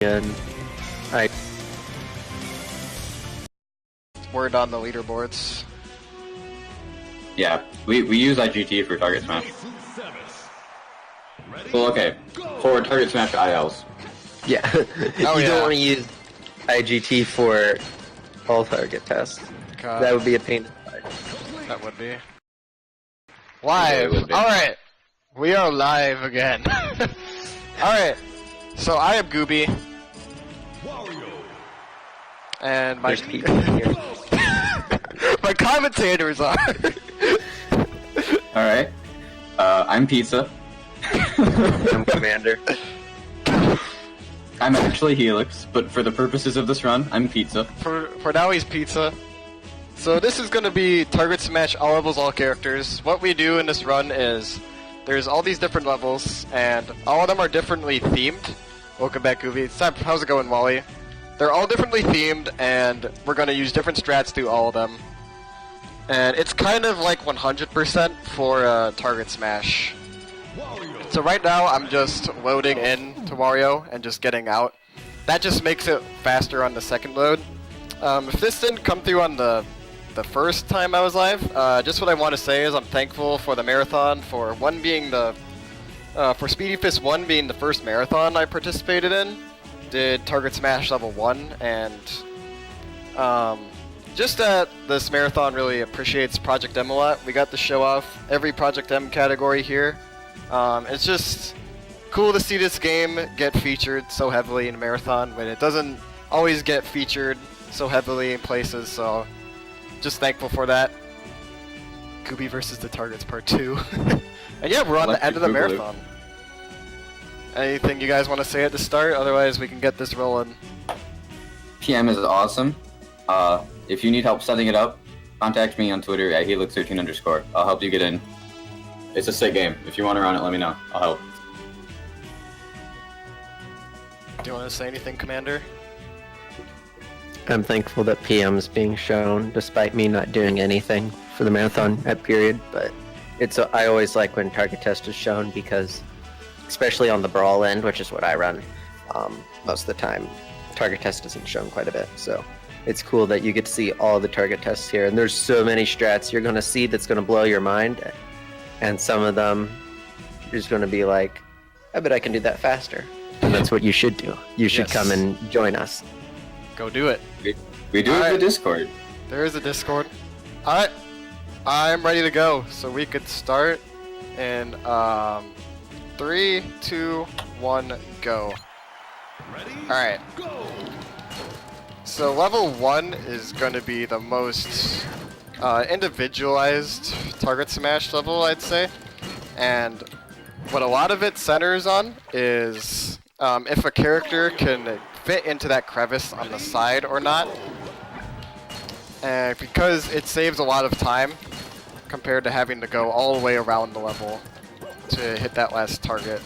And I Word on the leaderboards. Yeah, we use IGT for target smash. Well, okay, for target smash ILs. yeah, you don't want to use IGT for all target tests. God. That would be a pain. That would be. Live! Would be. Alright! We are live again. Alright, so I am Gooby. And my, There's people here. my commentators are... Alright, I'm Pizza. I'm Commander. I'm actually Helix, but for the purposes of this run, I'm Pizza. For now he's Pizza. So this is going to be target smash all levels, all characters. What we do in this run is there's all these different levels, and all of them are differently themed. Welcome back, Gooby. How's it going, Wally? They're all differently themed, and we're going to use different strats through all of them. And it's kind of like 100% for target smash. So right now I'm just loading in to Wario and just getting out. That just makes it faster on the second load. If this didn't come through on the first time I was live, just what I want to say is I'm thankful for the marathon, for one being the for Speedyfists 1 being the first marathon I participated in. Did Target Smash level 1, and just that this marathon really appreciates Project M a lot. We got to show off every Project M category here. It's just cool to see this game get featured so heavily in a marathon when it doesn't always get featured so heavily in places, so just thankful for that. Gooby versus the Targets Part 2. And yeah, we're on the end of the marathon. Anything you guys want to say at the start? Otherwise, we can get this rolling. PM is awesome. If you need help setting it up, contact me on Twitter at helix13_. I'll help you get in. It's a sick game. If you want to run it, let me know. I'll help. Do you want to say anything, Commander? I'm thankful that PM's being shown, despite me not doing anything for the marathon at period. But I always like when target test is shown because, especially on the brawl end, which is what I run most of the time, target test isn't shown quite a bit. So it's cool that you get to see all the target tests here, and there's so many strats you're going to see that's going to blow your mind, and some of them you're just going to be like, I bet I can do that faster. And that's what you should do. You should come and join us. Go do it. We do have a Discord. There is a Discord. Alright, I'm ready to go. So we could start in 3, 2, 1, go. Alright. So level 1 is going to be the most individualized target smash level, I'd say. And what a lot of it centers on is if a character can fit into that crevice on the side or not. And because it saves a lot of time compared to having to go all the way around the level to hit that last target.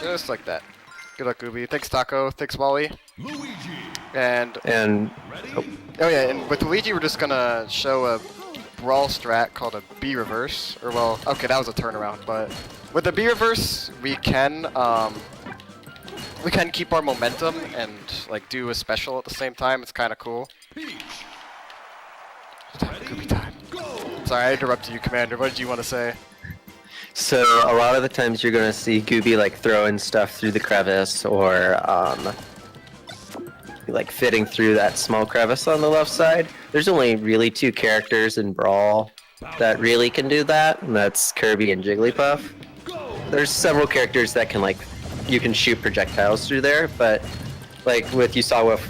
Just like that. Good luck, Gooby. Thanks, Taco. Thanks, Wally. And oh yeah, and with Luigi, we're just gonna show a brawl strat called a B reverse. Or well, okay, that was a turnaround, but with the B reverse, we can keep our momentum and like do a special at the same time. It's kind of cool. Gooby time. Sorry, I interrupted you, Commander. What did you want to say? So a lot of the times you're going to see Gooby like throwing stuff through the crevice or like fitting through that small crevice on the left side. There's only really 2 characters in Brawl that really can do that, and that's Kirby and Jigglypuff. There's several characters that can you can shoot projectiles through there, but like you saw with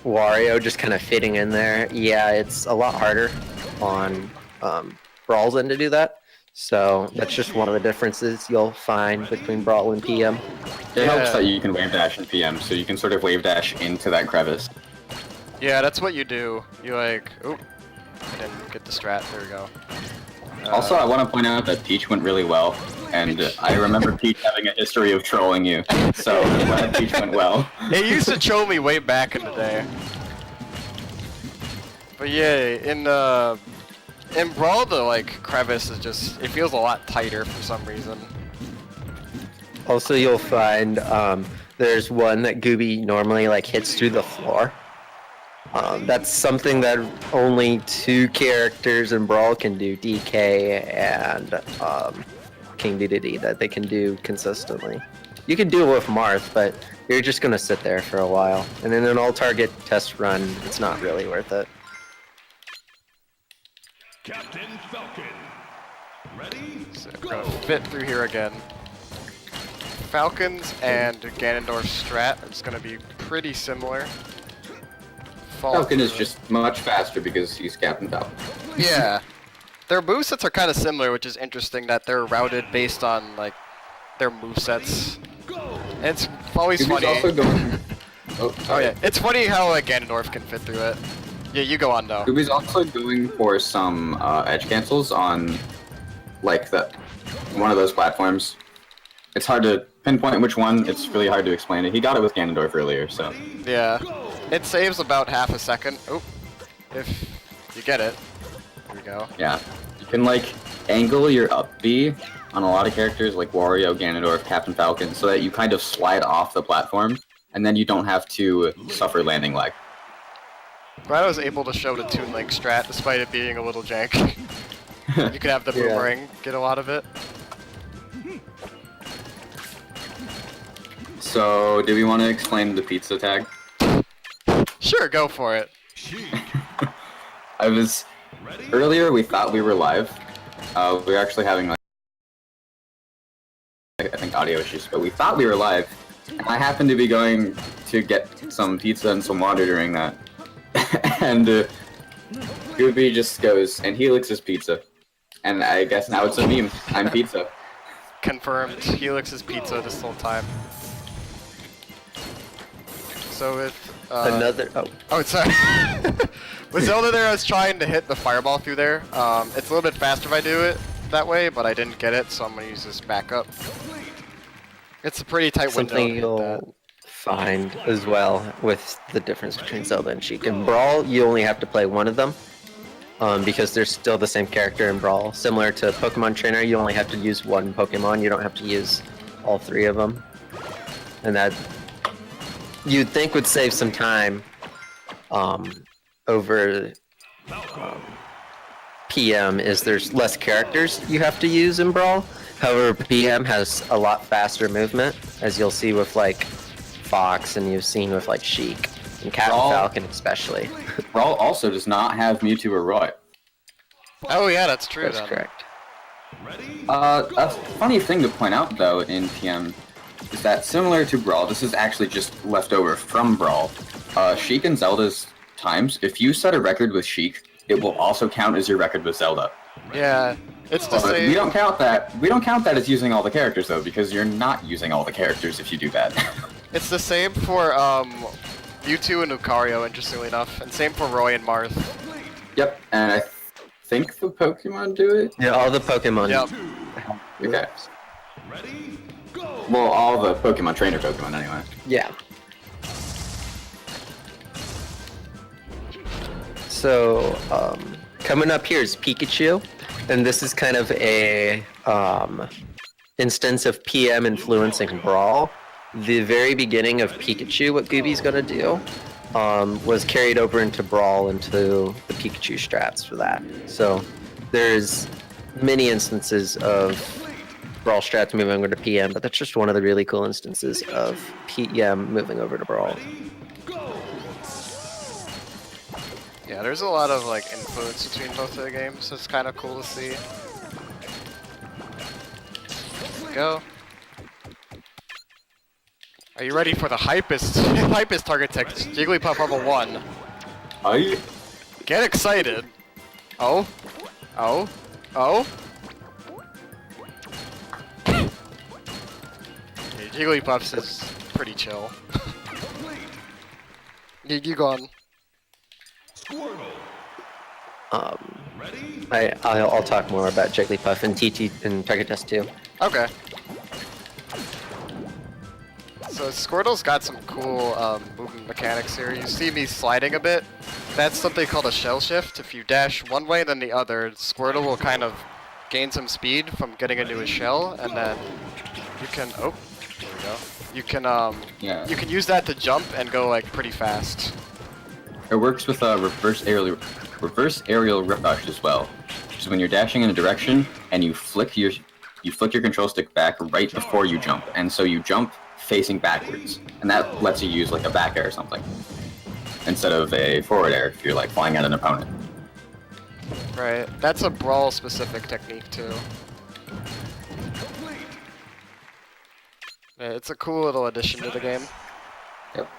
Wario just kind of fitting in there, yeah, it's a lot harder on Brawl's end to do that. So that's just one of the differences you'll find between Brawl and PM. It helps that you can wave dash in PM, so you can sort of wave dash into that crevice. Yeah, that's what you do. You oop, I didn't get the strat. There we go. Also, I want to point out that Peach went really well, and I remember Peach having a history of trolling you, so I'm glad Peach went well. It used to troll me way back in the day. But yeah, in Brawl, the crevice is just, it feels a lot tighter for some reason. Also, you'll find there's one that Gooby normally like hits through the floor. That's something that only 2 characters in Brawl can do, DK and King Dedede, that they can do consistently. You can do it with Marth, but you're just gonna sit there for a while. And in an all-target test run, it's not really worth it. Captain Falcon. Ready? So we're gonna fit through here again. Falcons and Ganondorf's strat is gonna be pretty similar. Falcon is just much faster because he's Captain Falcon. Yeah. Their movesets are kind of similar, which is interesting that they're routed based on like their movesets. And it's always Goobie's funny. also going... Oh yeah, it's funny how like Ganondorf can fit through it. Yeah, you go on though. Goobie's also going for some edge cancels on like one of those platforms. It's hard to pinpoint which one. It's really hard to explain it. He got it with Ganondorf earlier, so. Yeah, it saves about half a second. Oh, if you get it. Here we go. Yeah, you can like angle your up B on a lot of characters like Wario, Ganondorf, Captain Falcon, so that you kind of slide off the platform, and then you don't have to suffer landing lag. Glad I was able to show the Toon Link strat despite it being a little jank. You could have the Yeah. boomerang get a lot of it. So, do we want to explain the pizza tag? Sure, go for it. Earlier we thought we were live. We were actually having like, I think audio issues, but we thought we were live. And I happened to be going to get some pizza and some water during that. And Gooby just goes, and Helix's pizza. And I guess now it's a meme. I'm pizza. Confirmed. Helix is pizza this whole time. So with Another. Oh, oh, sorry. With Zelda there, I was trying to hit the fireball through there. It's a little bit faster if I do it that way, but I didn't get it, so I'm gonna use this backup. It's a pretty tight window. something to hit you'll that. find as well with the difference between Zelda and Sheik. In Brawl, you only have to play one of them. Because they're still the same character in Brawl. Similar to Pokemon Trainer, you only have to use one Pokemon. You don't have to use all 3 of them. And that you'd think would save some time over PM is there's less characters you have to use in Brawl. However, PM has a lot faster movement, as you'll see with like Fox and you've seen with like Sheik and Captain Falcon especially. Brawl also does not have Mewtwo or Roy. Oh yeah, that's true. That's then. correct. A funny thing to point out though in PM is that similar to Brawl, this is actually just left over from Brawl. Sheik and Zelda's times, if you set a record with Sheik, it will also count as your record with Zelda. Yeah, it's the But same. we don't count that. We don't count that as using all the characters though, because you're not using all the characters if you do that. It's the same for Mewtwo and Lucario, interestingly enough, and same for Roy and Marth. Yep, and I think the Pokemon do it. Yeah, all the Pokemon. Yep. Okay. Well, all the Pokemon Trainer Pokemon anyway. Yeah. So, coming up here is Pikachu, and this is kind of a instance of PM influencing Brawl. The very beginning of Pikachu, what Gooby's gonna do, was carried over into Brawl into the Pikachu strats for that. So, there's many instances of Brawl strats moving over to PM, but that's just one of the really cool instances of PM moving over to Brawl. Yeah, there's a lot of like influence between both of the games. So it's kind of cool to see. Go. Are you ready for the hypest hypest target text? Jigglypuff level 1. I Get excited. Oh. Oh. Oh. Yeah, Jigglypuff's is pretty chill. You go on. I'll talk more about Jigglypuff and TT and Target Test 2. Okay. So Squirtle's got some cool movement mechanics here. You see me sliding a bit. That's something called a shell shift. If you dash one way then the other, Squirtle will kind of gain some speed from getting into his shell, and then you can... Oh, there we go. You can Yeah. you can use that to jump and go like pretty fast. It works with a reverse aerial rush as well. Which is when you're dashing in a direction and you flick your control stick back right before you jump, and so you jump facing backwards, and that lets you use like a back air or something instead of a forward air if you're like flying at an opponent. Right. That's a Brawl specific technique too. Yeah, it's a cool little addition to the game. Yep.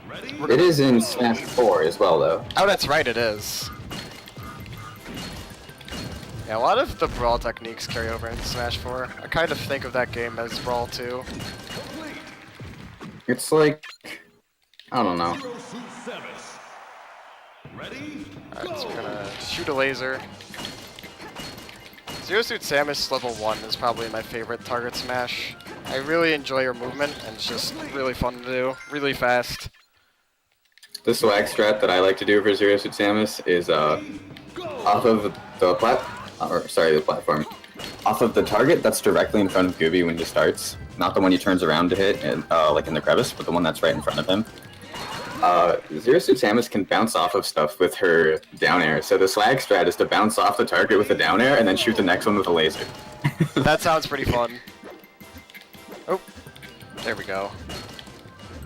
Ready? It is in Smash 4 as well, though. Oh, that's right, it is. Yeah, a lot of the Brawl techniques carry over into Smash 4. I kind of think of that game as Brawl 2. It's like, I don't know. Zero Suit Samus. Ready? Alright, so we're gonna shoot a laser. Zero Suit Samus level 1 is probably my favorite target smash. I really enjoy your movement, and it's just really fun to do, really fast. The swag strat that I like to do for Zero Suit Samus is off of the platform. Off of the target that's directly in front of Gooby when he starts. Not the one he turns around to hit, and, like in the crevice, but the one that's right in front of him. Zero Suit Samus can bounce off of stuff with her down air, so the swag strat is to bounce off the target with a down air and then shoot the next one with a laser. That sounds pretty fun. Oh, there we go.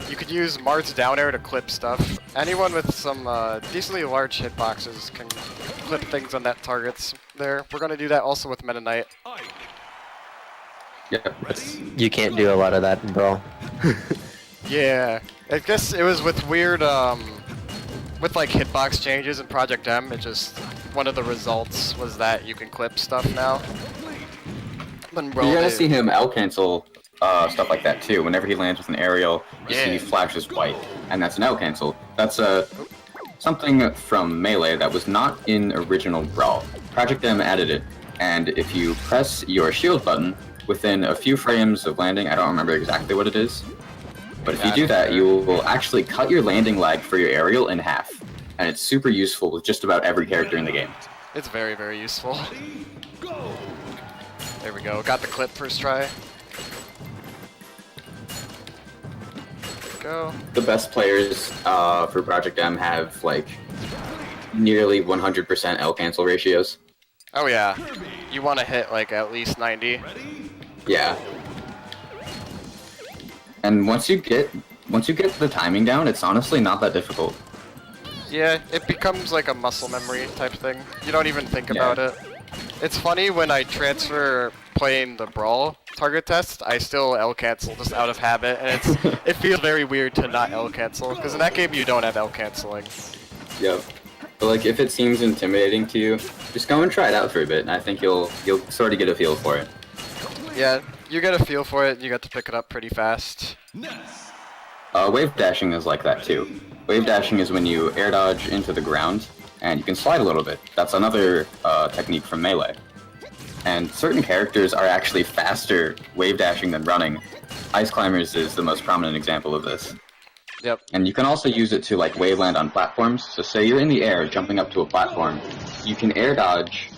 You could use Mart's down air to clip stuff. Anyone with some decently large hitboxes can clip things on that targets there. We're gonna do that also with Meta Knight. Ike. Yeah. You can't do a lot of that in Brawl. Yeah, I guess it was with weird, with like hitbox changes in Project M, it just, one of the results was that you can clip stuff now. You're gonna see him L-cancel stuff like that too. Whenever he lands with an aerial, you see he flashes white, and that's an L-cancel. That's something from Melee that was not in original Brawl. Project M added it, and if you press your shield button within a few frames of landing, I don't remember exactly what it is, but if you do that, you will actually cut your landing lag for your aerial in half, and it's super useful with just about every character in the game. It's very, very useful. Go. There we go, got the clip first try. Go. The best players for Project M have like nearly 100% L-cancel ratios. Oh yeah, you want to hit like at least 90. Yeah. And once you get the timing down, it's honestly not that difficult. Yeah, it becomes like a muscle memory type thing. You don't even think about it. It's funny when I transfer playing the Brawl target test, I still L-cancel just out of habit, and it feels very weird to not L-cancel, because in that game you don't have L-canceling. Yep. But like if it seems intimidating to you, just go and try it out for a bit, and I think you'll sort of get a feel for it. Yeah, you get a feel for it, you get to pick it up pretty fast. Wave dashing is like that too. Wave dashing is when you air dodge into the ground, and you can slide a little bit. That's another technique from Melee. And certain characters are actually faster wave dashing than running. Ice Climbers is the most prominent example of this. Yep. And you can also use it to like wave land on platforms. So say you're in the air jumping up to a platform, you can air dodge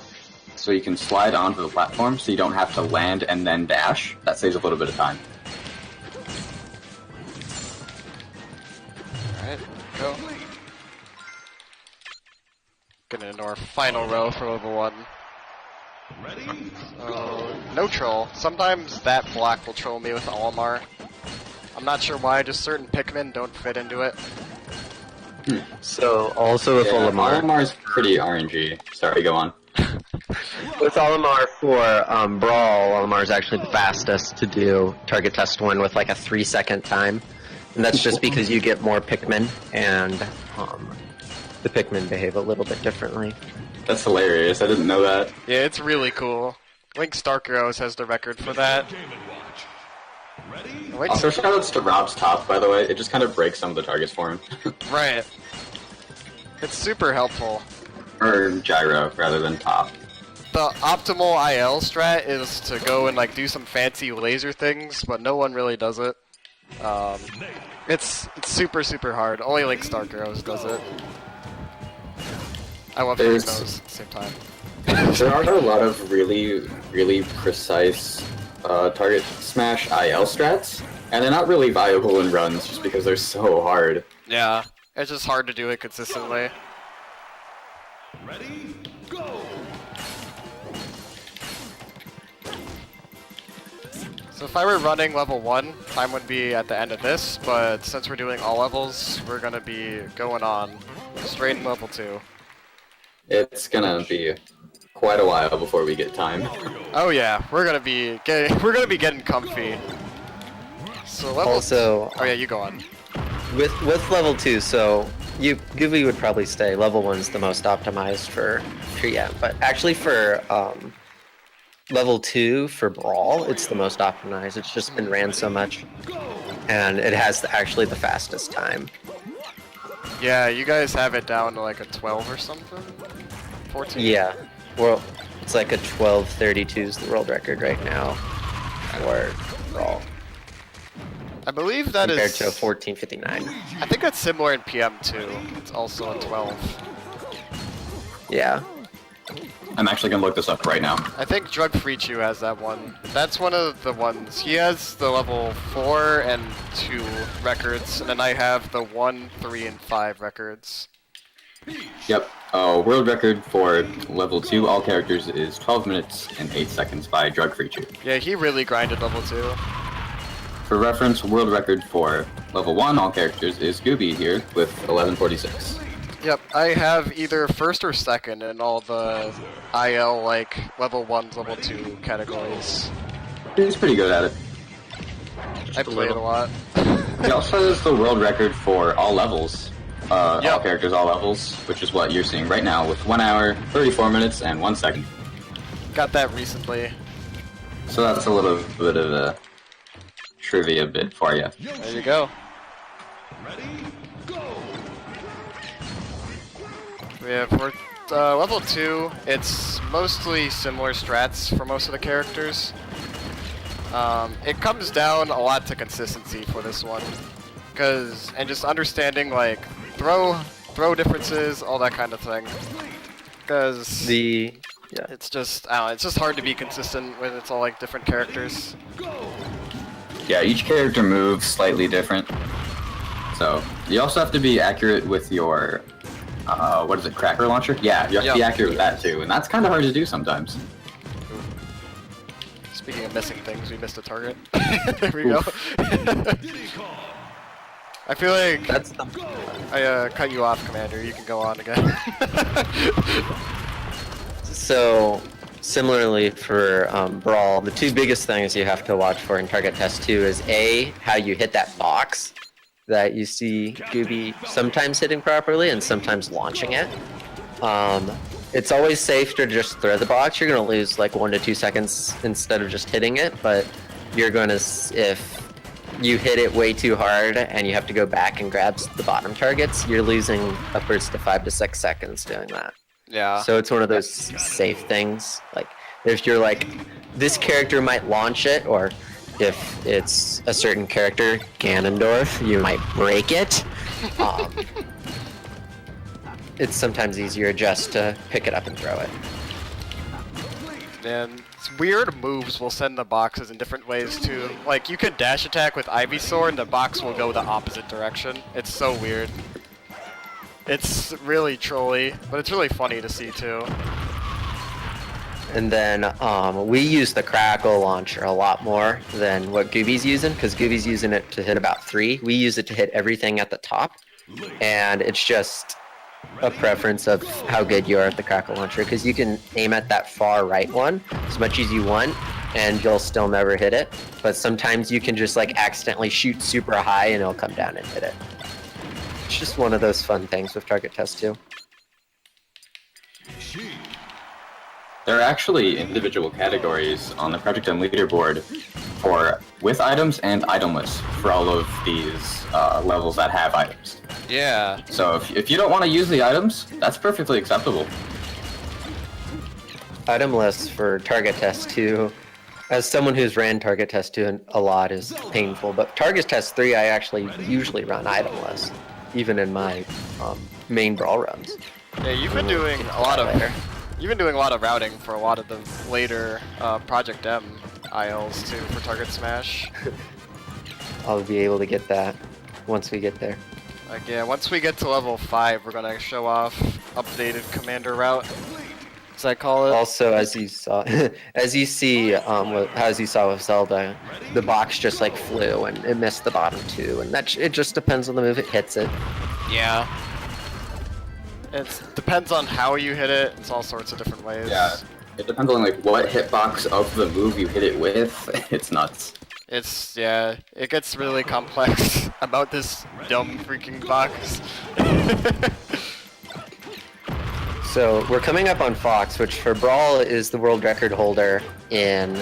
so you can slide onto the platform so you don't have to land and then dash. That saves a little bit of time. Alright, go. Getting into our final row for level 1. Ready? No troll. Sometimes that block will troll me with Olimar. I'm not sure why, just certain Pikmin don't fit into it. So also with Olimar. Olimar's pretty RNG. Sorry, go on. With Olimar for Brawl, Olimar is actually the fastest to do target test 1 with like a 3-second time. And that's just because you get more Pikmin, and the Pikmin behave a little bit differently. That's hilarious. I didn't know that. Yeah, it's really cool. Link Stark Heroes has the record for that. Game and watch. Ready? Wait, Also, shoutouts to Rob's top, by the way. It just kind of breaks some of the targets for him. right. It's super helpful. Or Gyro, rather than top. The optimal IL strat is to go and like do some fancy laser things, but no one really does it. It's super, super hard. Only Link Stark Heroes does it. I love doing those at the same time. There are a lot of really, really precise target smash IL strats, And they're not really viable in runs just because they're so hard. Yeah, it's just hard to do it consistently. Ready, go! So if I were running level 1, time would be at the end of this, but since we're doing all levels, we're gonna be going on straight in level 2. It's gonna be quite a while before we get time. Oh yeah, we're gonna be getting comfy. So level Also, Oh yeah, you go on. with level 2, so Gooby would probably stay. Level 1's the most optimized for TM, but actually for level 2 for Brawl, it's the most optimized. It's just been ran so much, and it has actually the fastest time. Yeah, you guys have it down to like a 12 or something? 14? Yeah, well, it's like a 12:32 is the world record right now for Brawl, I believe that compared is... to a 14:59. I think that's similar in PM too. It's also a 12. Yeah. I'm actually gonna look this up right now. I think Drug Free Chew has that one. That's one of the ones. He has the level 4 and 2 records, and then I have the 1, 3, and 5 records. Yep. World record for level 2 all characters is 12 minutes and 8 seconds by Drug Free Chew. Yeah, he really grinded level 2. For reference, world record for level 1 all characters is Gooby here with 11:46. Yep, I have either first or second in all the IL, like, level 1, level 2 categories. He's pretty good at it. I played a lot. He also has the world record for all levels. All Yep. characters, all levels, which is what you're seeing right now with 1 hour, 34 minutes, and 1 second. Got that recently. So that's a little bit of a trivia bit for you. There you go. Ready, go! We have for level 2, it's mostly similar strats for most of the characters. It comes down a lot to consistency for this one, and just understanding like throw differences, all that kind of thing. Because it's just I don't know, it's just hard to be consistent when it's all like different characters. Yeah, each character moves slightly different. So you also have to be accurate with your what is it, cracker launcher? Yeah, you have to be accurate with that too, and that's kind of hard to do sometimes. Speaking of missing things, we missed a target. There we go. I feel like That's the I cut you off, Commander. You can go on again. So, similarly for Brawl, the two biggest things you have to watch for in Target Test 2 is A, how you hit that box that you see Gooby sometimes hitting properly and sometimes launching it. It's always safe to just throw the box. You're going to lose like 1 to 2 seconds instead of just hitting it, but you're going to, if you hit it way too hard and you have to go back and grab the bottom targets, you're losing upwards to 5 to 6 seconds doing that. Yeah. So it's one of those safe things. Like, if you're like, this character might launch it, or if it's a certain character, Ganondorf, you might break it. It's sometimes easier just to pick it up and throw it. And weird moves will send the boxes in different ways too. Like, you could dash attack with Ivysaur and the box will go the opposite direction. It's so weird. It's really trolly, but it's really funny to see too. And then we use the Crackle launcher a lot more than what Gooby's using, because Gooby's using it to hit about 3. We use it to hit everything at the top, and it's just a preference of how good you are at the Crackle launcher, because you can aim at that far right one as much as you want, and you'll still never hit it. But sometimes you can just like accidentally shoot super high and it'll come down and hit it. It's just one of those fun things with Target Test 2. There are actually individual categories on the Project M leaderboard for with items and itemless for all of these levels that have items. Yeah. So if you don't want to use the items, that's perfectly acceptable. Itemless for Target Test 2, as someone who's ran Target Test 2 a lot, is painful, but Target Test 3 I actually usually run itemless, even in my main Brawl runs. Yeah, you've been doing a lot of routing for a lot of the later Project M ILs too for Target Smash. I'll be able to get that once we get there. Like, yeah, once we get to level 5, we're gonna show off updated commander route, as I call it. Also, as you saw, as you see, as you saw with Zelda, the box just like flew and it missed the bottom 2, and it just depends on the move it hits it. Yeah. It depends on how you hit it. It's all sorts of different ways. Yeah, it depends on like what hitbox of the move you hit it with. It's nuts. It's, yeah, it gets really complex about this dumb freaking box. So we're coming up on Fox, which for Brawl is the world record holder in,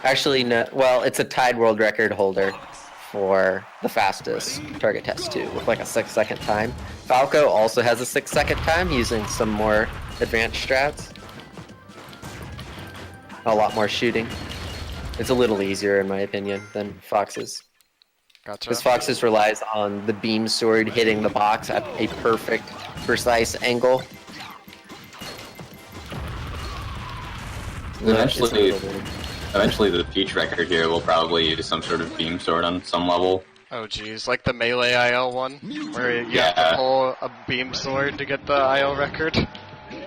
actually no, well, it's a tied world record holder for the fastest target test 2 with like a 6-second time. Falco also has a 6-second time using some more advanced strats. A lot more shooting. It's a little easier in my opinion than Fox's. Gotcha. Because Fox's relies on the beam sword hitting the box at a perfect, precise angle. Eventually the Peach record here will probably use some sort of beam sword on some level. Oh geez, like the melee IL one, where you have to pull a beam sword to get the IL record.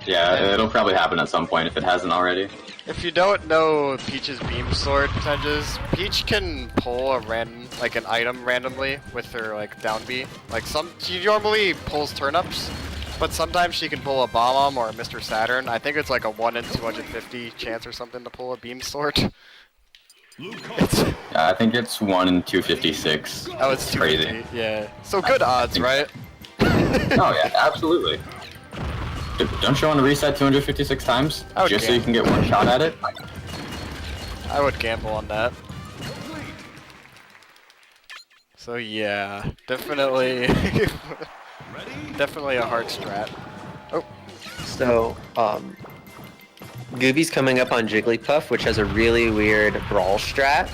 Yeah, it'll probably happen at some point if it hasn't already. If you don't know Peach's beam sword percentages, Peach can pull an item randomly with her like down B. Like she normally pulls turnips, but sometimes she can pull a bomb or a Mr. Saturn. I think it's like a 1 in 250 chance or something to pull a beam sword. Yeah, I think it's 1 in 256. Oh, it's crazy. Yeah. So good odds, right? Oh yeah, absolutely. Don't you want to reset 256 times? Just so you can get one shot at it? I would gamble on that. So yeah, definitely definitely a hard strat. Oh. So, Gooby's coming up on Jigglypuff, which has a really weird brawl strat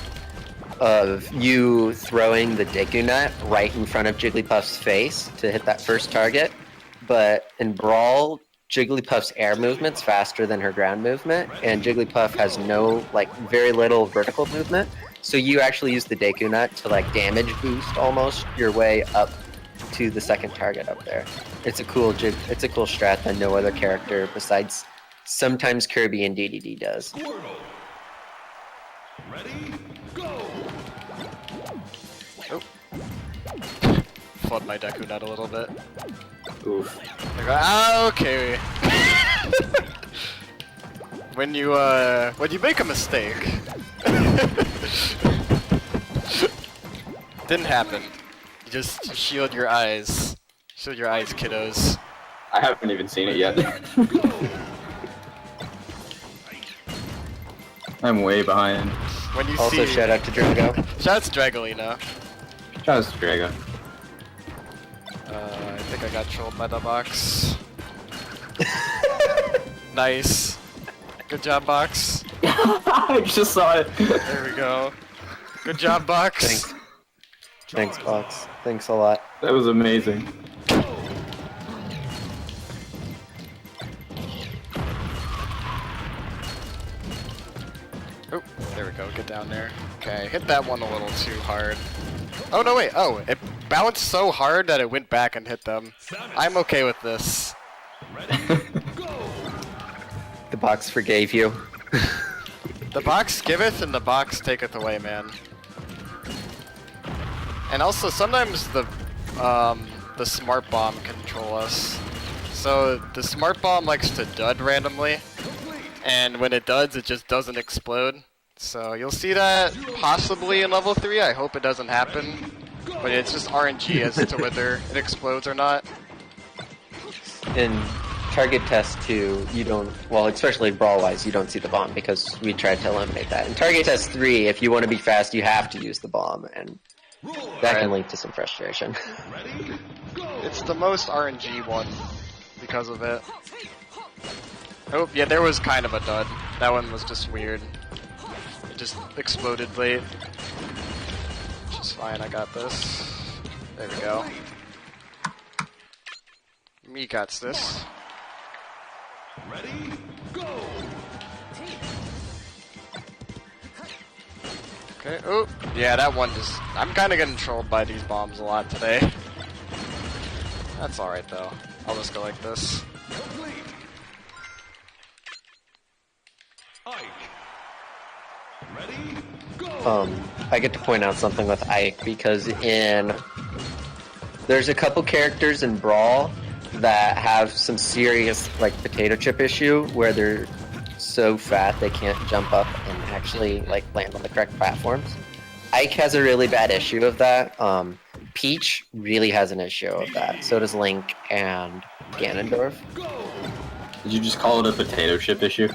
of you throwing the Deku Nut right in front of Jigglypuff's face to hit that first target. But in Brawl, Jigglypuff's air movement's faster than her ground movement, and Jigglypuff has very little vertical movement. So you actually use the Deku Nut to like damage boost almost your way up to the second target up there. It's a cool strat that no other character besides sometimes Kirby and DDD does. Ready, go! Oh. Flood my Deku Nut a little bit. Oof. Okay. When you make a mistake, didn't happen. You just shield your eyes. Shield your eyes, kiddos. I haven't even seen it yet. I'm way behind. When you Also, shout out to Drago. Shout out to Dragolina. Shout out to Drago. I think I got trolled by the box. Nice. Good job, box. I just saw it. There we go. Good job, box. Thanks. Thanks, Box. Thanks a lot. That was amazing. Oh, there we go. Get down there. Okay, hit that one a little too hard. Oh, no, wait. Oh, it bounced so hard that it went back and hit them. I'm okay with this. The box forgave you. The box giveth and the box taketh away, man. And also, sometimes the smart bomb can control us. So the smart bomb likes to dud randomly, and when it duds, it just doesn't explode. So you'll see that possibly in level 3. I hope it doesn't happen, but it's just RNG as to whether it explodes or not. In target test 2, you don't, well, especially brawl-wise, you don't see the bomb because we tried to eliminate that. In target test 3, if you want to be fast, you have to use the bomb, and that can lead to some frustration. It's the most RNG one because of it. Oh, yeah, there was kind of a dud. That one was just weird. It just exploded late. Which is fine, I got this. There we go. Me got this. Ready, go! Okay, oh, yeah, that one just... I'm kind of getting trolled by these bombs a lot today. That's alright, though. I'll just go like this. Complete. Ike. Ready, go. I get to point out something with Ike because there's a couple characters in Brawl that have some serious like potato chip issue where they're so fat they can't jump up and actually like land on the correct platforms. Ike has a really bad issue of that. Peach really has an issue of that. So does Link and Ganondorf. Did you just call it a potato chip issue?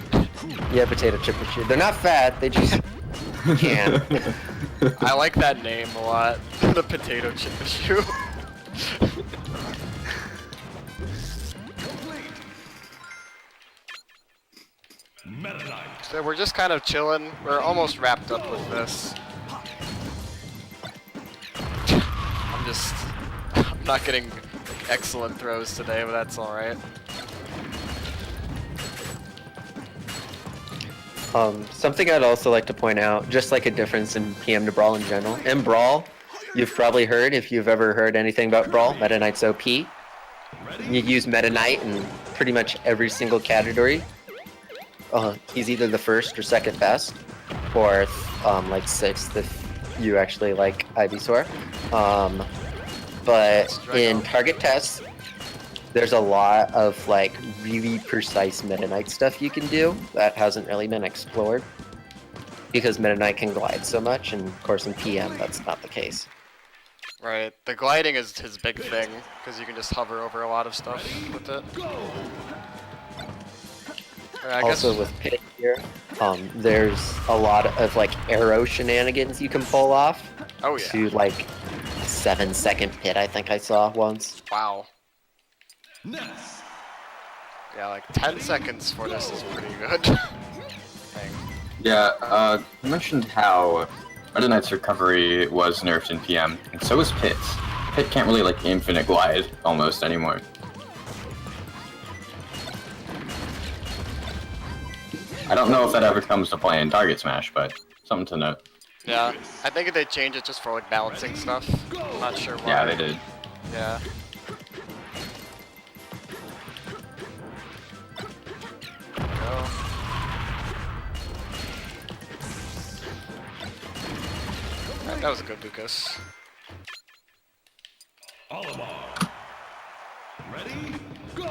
Yeah, potato chip issue. They're not fat, they just can't. I like that name a lot. The potato chip issue. Meta Knight. So we're just kind of chilling. We're almost wrapped up with this. I'm not getting excellent throws today, but that's alright. Something I'd also like to point out, just like a difference in PM to Brawl in general. In Brawl, you've probably heard, if you've ever heard anything about Brawl, Meta Knight's OP. You use Meta Knight in pretty much every single category. He's either the first or second best, or like sixth if you actually like Ivysaur. But in target tests, there's a lot of like really precise Meta Knight stuff you can do that hasn't really been explored because Meta Knight can glide so much, and of course in PM that's not the case. Right, the gliding is his big thing because you can just hover over a lot of stuff with it. I guess... Also with Pit here, there's a lot of like arrow shenanigans you can pull off. Oh yeah. To like a 7-second pit I think I saw once. Wow. Ness. Yeah, like 10 seconds for this is pretty good. Dang. Yeah, you mentioned how Meta Knight's recovery was nerfed in PM, and so is Pit's. Pit can't really like infinite glide almost anymore. I don't know if that ever comes to play in Target Smash, but something to note. Yeah, I think if they change it just for like balancing stuff. I'm not sure why. Yeah, they did. Yeah. Go. Alright, that was a good Lucas. Olimar. Ready, go.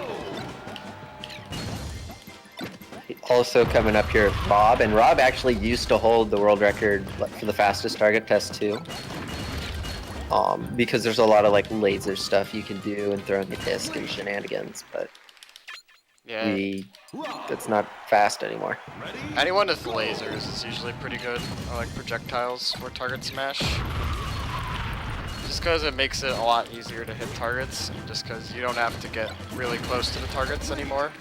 Also coming up here, Rob, and Rob actually used to hold the world record for the fastest target test too. Because there's a lot of like laser stuff you can do and throwing a disc and shenanigans, but Yeah. it's not fast anymore. Anyone with lasers is usually pretty good, or like projectiles for target smash. Just because it makes it a lot easier to hit targets, just because you don't have to get really close to the targets anymore.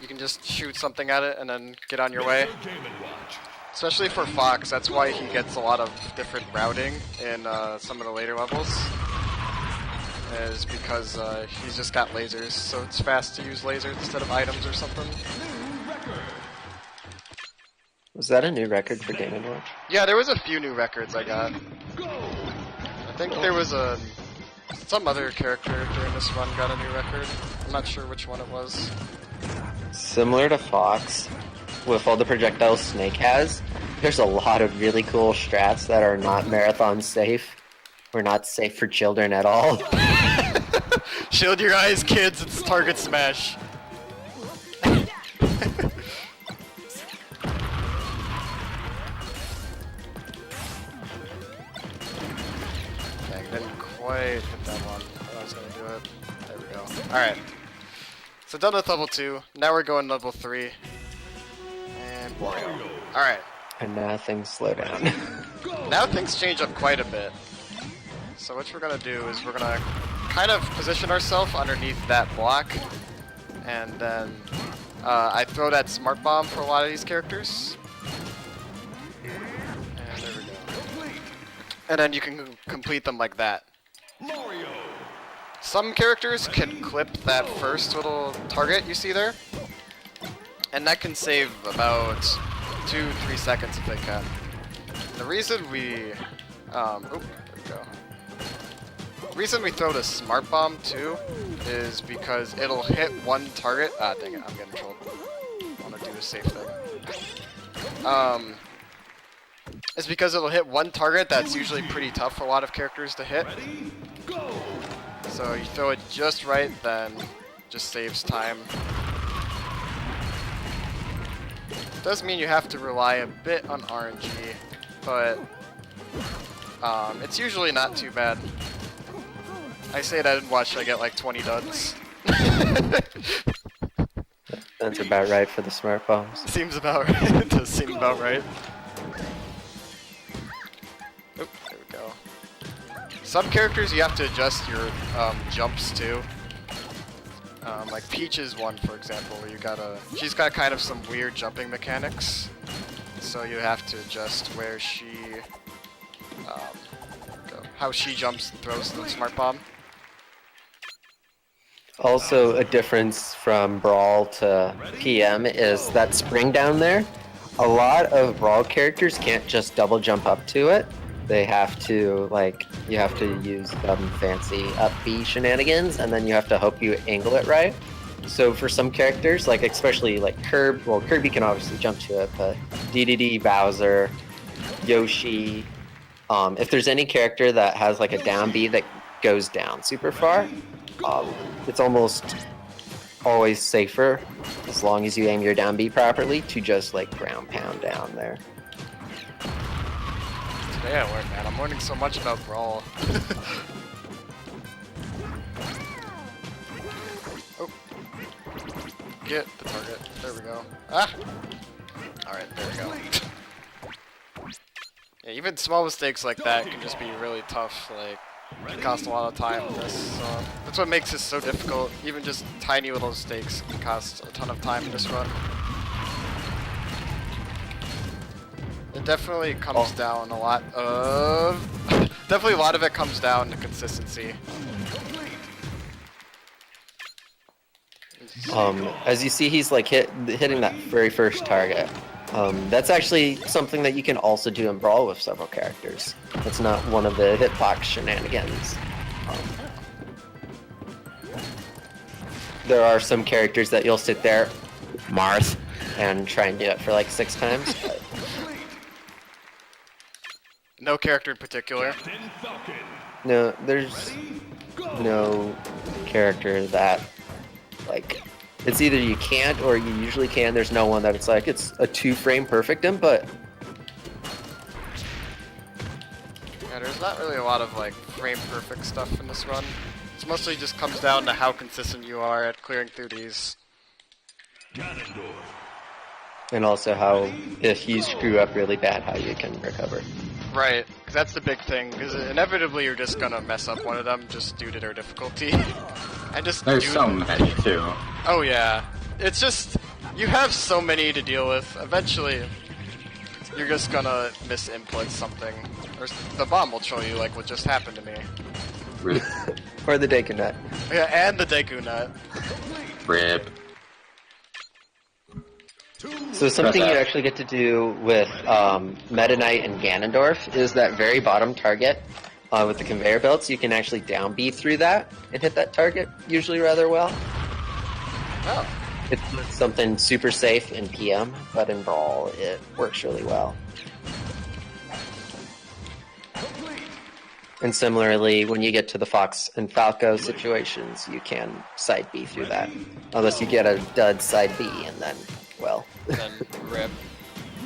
You can just shoot something at it and then get on your way. Especially for Fox, that's why he gets a lot of different routing in some of the later levels. Is because he's just got lasers, so it's fast to use lasers instead of items or something. Was that a new record for Game & Watch? Yeah, there was a few new records I got. I think there was some other character during this run got a new record. I'm not sure which one it was. Similar to Fox, with all the projectiles Snake has, there's a lot of really cool strats that are not marathon safe. Or not safe for children at all. Shield your eyes, kids, it's target smash. Dang, didn't quite hit that one. I was gonna do it. There we go. Alright. So done with level 2. Now we're going level 3. And Wario. Alright. And now things slow down. Now things change up quite a bit. So what we're gonna do is we're gonna kind of position ourselves underneath that block, and then I throw that smart bomb for a lot of these characters. And there we go. And then you can complete them like that. Mario. Some characters can clip that first little target you see there, and that can save about 2-3 seconds if they can. The reason we, there we go. The reason we throw the smart bomb too is because it'll hit one target. Ah, dang it! I'm getting trolled. I want to do the safe thing. It's because it'll hit one target that's usually pretty tough for a lot of characters to hit. Ready, go! So you throw it just right, then just saves time. Does mean you have to rely a bit on RNG, but it's usually not too bad. I say that and watch I get like 20 duds. That's about right for the smart bombs. Seems about right. It does seem about right. Oop, there we go. Some characters you have to adjust your jumps to. Like Peach is one, for example, where you gotta... She's got kind of some weird jumping mechanics. So you have to adjust where she... how she jumps and throws the smart bomb. Also, a difference from Brawl to PM is that spring down there. A lot of Brawl characters can't just double jump up to it. They have to, like, you have to use fancy up B shenanigans, and then you have to hope you angle it right. So for some characters, like especially like Kirby can obviously jump to it, but DDD, Bowser, Yoshi, if there's any character that has like a down B that goes down super far, it's almost always safer, as long as you aim your down B properly, to just like ground pound down there. Today I learned, man. I'm learning so much about Brawl. Oh. Get the target. There we go. Ah! Alright, there we go. Yeah, even small mistakes like that can just be really tough. Like, it costs a lot of time in this. So that's what makes this so difficult. Even just tiny little mistakes can cost a ton of time in this run. It definitely comes down a lot of... definitely a lot of it comes down to consistency. As you see, he's like hitting that very first target. That's actually something that you can also do in Brawl with several characters. That's not one of the hitbox shenanigans. There are some characters that you'll sit there, Marth, and try and do it for like 6 times. But... No character in particular. No, there's no character that, like, it's either you can't or you usually can. There's no one that it's like, it's a 2-frame perfect in, but... Yeah, there's not really a lot of, like, frame perfect stuff in this run. It mostly just comes down to how consistent you are at clearing through these. And also how, if you screw up really bad, how you can recover. Right, because that's the big thing, because inevitably you're just gonna mess up one of them just due to their difficulty. And just There's so many too. Oh yeah, it's just, you have so many to deal with. Eventually, you're just gonna misinput something, or the bomb will show you like what just happened to me. Rip. Or the Deku Nut. Yeah, and the Deku Nut. Rip. So something you actually get to do with Meta Knight and Ganondorf is that very bottom target with the conveyor belts. You can actually down B through that and hit that target usually rather well. Oh. It's something super safe in PM, but in Brawl it works really well. And similarly, when you get to the Fox and Falco situations, you can side B through that. Unless you get a dud side B and then, well. Then rip.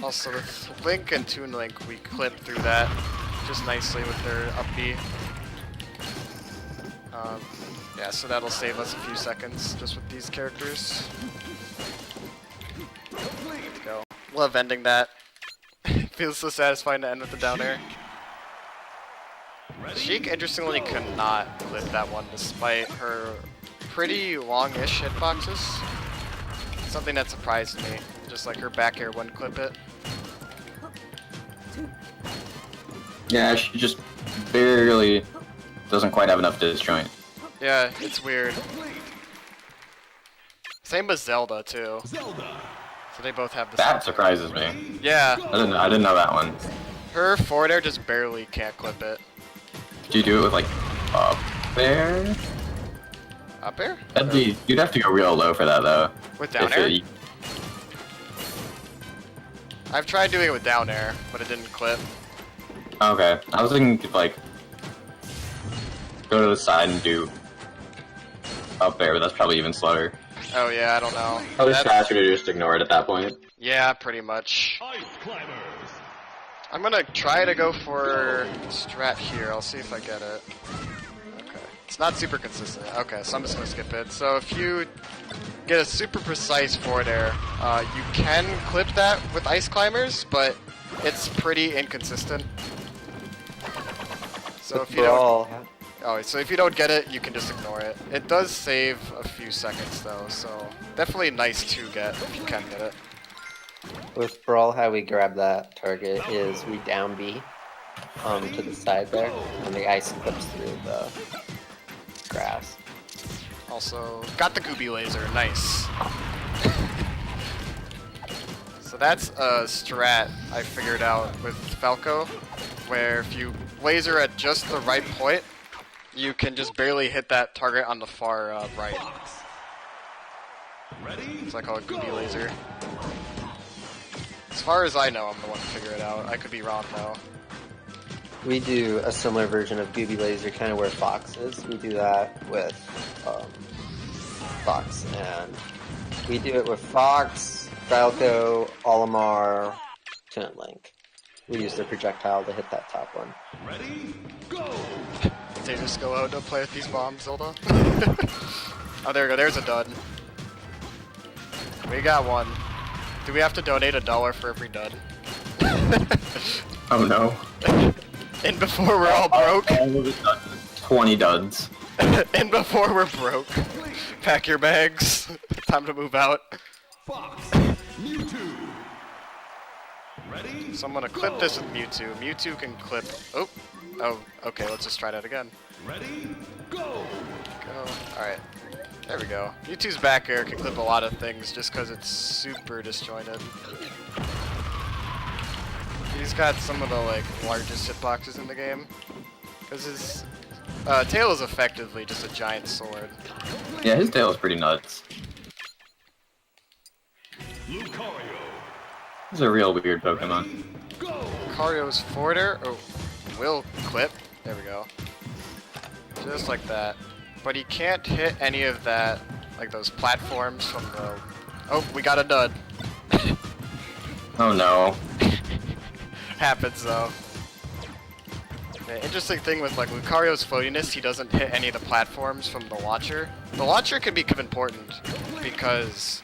Also with Link and Toon Link, we clip through that just nicely with their up B. Yeah, so that'll save us a few seconds just with these characters. There we go. Love ending that. Feels so satisfying to end with the down air. Sheik, interestingly, cannot clip that one despite her pretty long-ish hitboxes. Something that surprised me. Just like her back air wouldn't clip it. Yeah, she just barely doesn't quite have enough disjoint. Yeah, it's weird. Same with Zelda, too. So they both have the That surprises me. Yeah. I didn't know that one. Her forward air just barely can't clip it. Do you do it with like up there? Up air? That'd be. You'd have to go real low for that though. With down If air? it- I've tried doing it with down air, but it didn't clip. Okay, I was thinking to like go to the side and do up there, but that's probably even slower. Oh yeah, I don't know. Probably That- faster to just ignore it at that point. Yeah, pretty much. Ice climbers. I'm gonna try to go for strat here. I'll see if I get it. Okay. It's not super consistent. Okay, so I'm just gonna skip it. So if you get a super precise forward air, you can clip that with ice climbers, but it's pretty inconsistent. So if you don't, so if you don't get it, you can just ignore it. It does save a few seconds though, so definitely nice to get if you can get it. With Brawl, how we grab that target is we down B to the side there, and the ice clips through the grass. Also, got the Gooby laser, nice. So that's a strat I figured out with Falco, where if you laser at just the right point, you can just barely hit that target on the far right. Ready? So I call it Gooby laser. As far as I know, I'm the one to figure it out. I could be wrong though. We do a similar version of Gooby Laser, kind of where Fox is. We do that with Fox, and we do it with Fox, Falco, Olimar, Tune Link. We use the projectile to hit that top one. Ready? Go. They just go out to play with these bombs, Zelda. Oh, there we go. There's a dud. We got one. Do we have to donate $1 for every dud? Oh no. And before we're all broke. All of a sudden, 20 duds. And before we're broke. Pack your bags. Time to move out. Fox. Mewtwo. Ready? So I'm gonna clip this with Mewtwo. Mewtwo can clip. Oh. Oh. Okay. Let's just try that again. Ready? Go. Go. All right. There we go. Mewtwo's back air can clip a lot of things just because it's super disjointed. He's got some of the like largest hitboxes in the game. Because his tail is effectively just a giant sword. Yeah, his tail is pretty nuts. Lucario. He's a real weird Pokemon. Go. Lucario's forward air will clip. There we go. Just like that. But he can't hit any of that, like those platforms from the... Oh, we got a dud. Oh no. Happens though. The interesting thing with like Lucario's floatiness, he doesn't hit any of the platforms from the launcher. The launcher can be kind of important because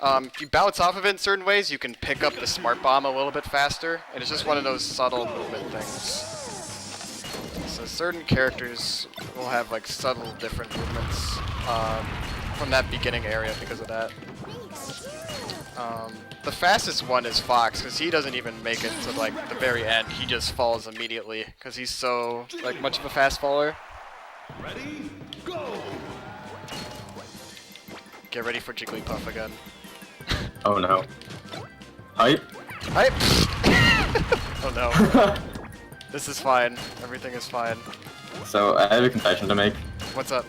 if you bounce off of it in certain ways, you can pick up the smart bomb a little bit faster, and it's just one of those subtle movement things. So certain characters will have like subtle different movements from that beginning area because of that. The fastest one is Fox, because he doesn't even make it to like the very end. He just falls immediately because he's so like much of a fast faller. Ready? Go. Get ready for Jigglypuff again. Oh no. Hype? Hype! Oh no. This is fine. Everything is fine. So, I have a confession to make. What's up?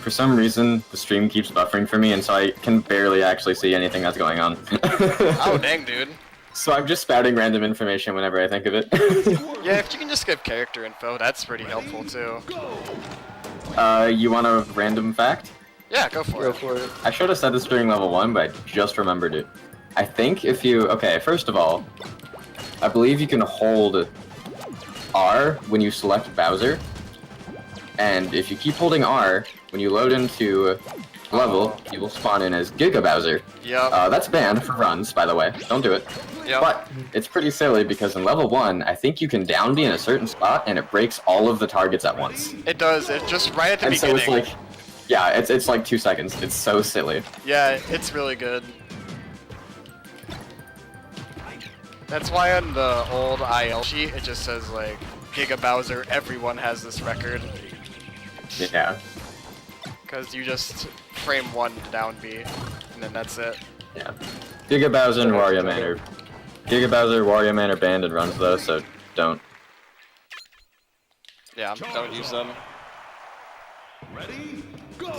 For some reason, the stream keeps buffering for me, and so I can barely actually see anything that's going on. Oh dang, dude. So I'm just spouting random information whenever I think of it. Yeah, if you can just give character info, that's pretty helpful too. You want a random fact? Yeah, go for Go it. for it. I should have said this during level 1, but I just remembered it. I think if you... Okay, first of all, I believe you can hold R when you select Bowser. And if you keep holding R, when you load into level, you will spawn in as Giga Bowser. Yep. That's banned for runs, by the way. Don't do it. Yep. But it's pretty silly because in level 1, I think you can down B in a certain spot and it breaks all of the targets at once. It does. It's just right at the And so beginning. it's like... Yeah, it's like 2 seconds. It's so silly. Yeah, it's really good. That's why on the old IL sheet it just says like Giga Bowser, everyone has this record. Yeah. Because you just frame 1 to down B, and then that's it. Yeah. Giga Bowser and Wario Man are... Giga Bowser, Wario Man are banned in runs though, so don't. Yeah, don't use them. Ready, go!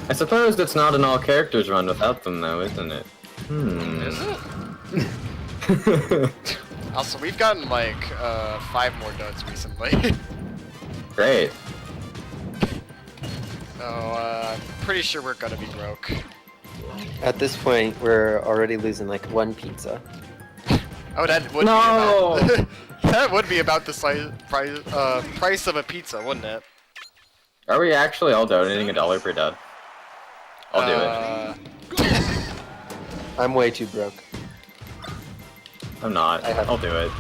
I suppose it's not an all characters run without them, though, isn't it? Is it? Also, we've gotten like 5 more duds recently. Great. So, I'm pretty sure we're gonna be broke. At this point, we're already losing like 1 pizza. Oh, that would No! be about, that would be about the price of a pizza, wouldn't it? Are we actually all donating $1 per dud? I'll do it. I'm way too broke. I'm not. I have- I'll do it.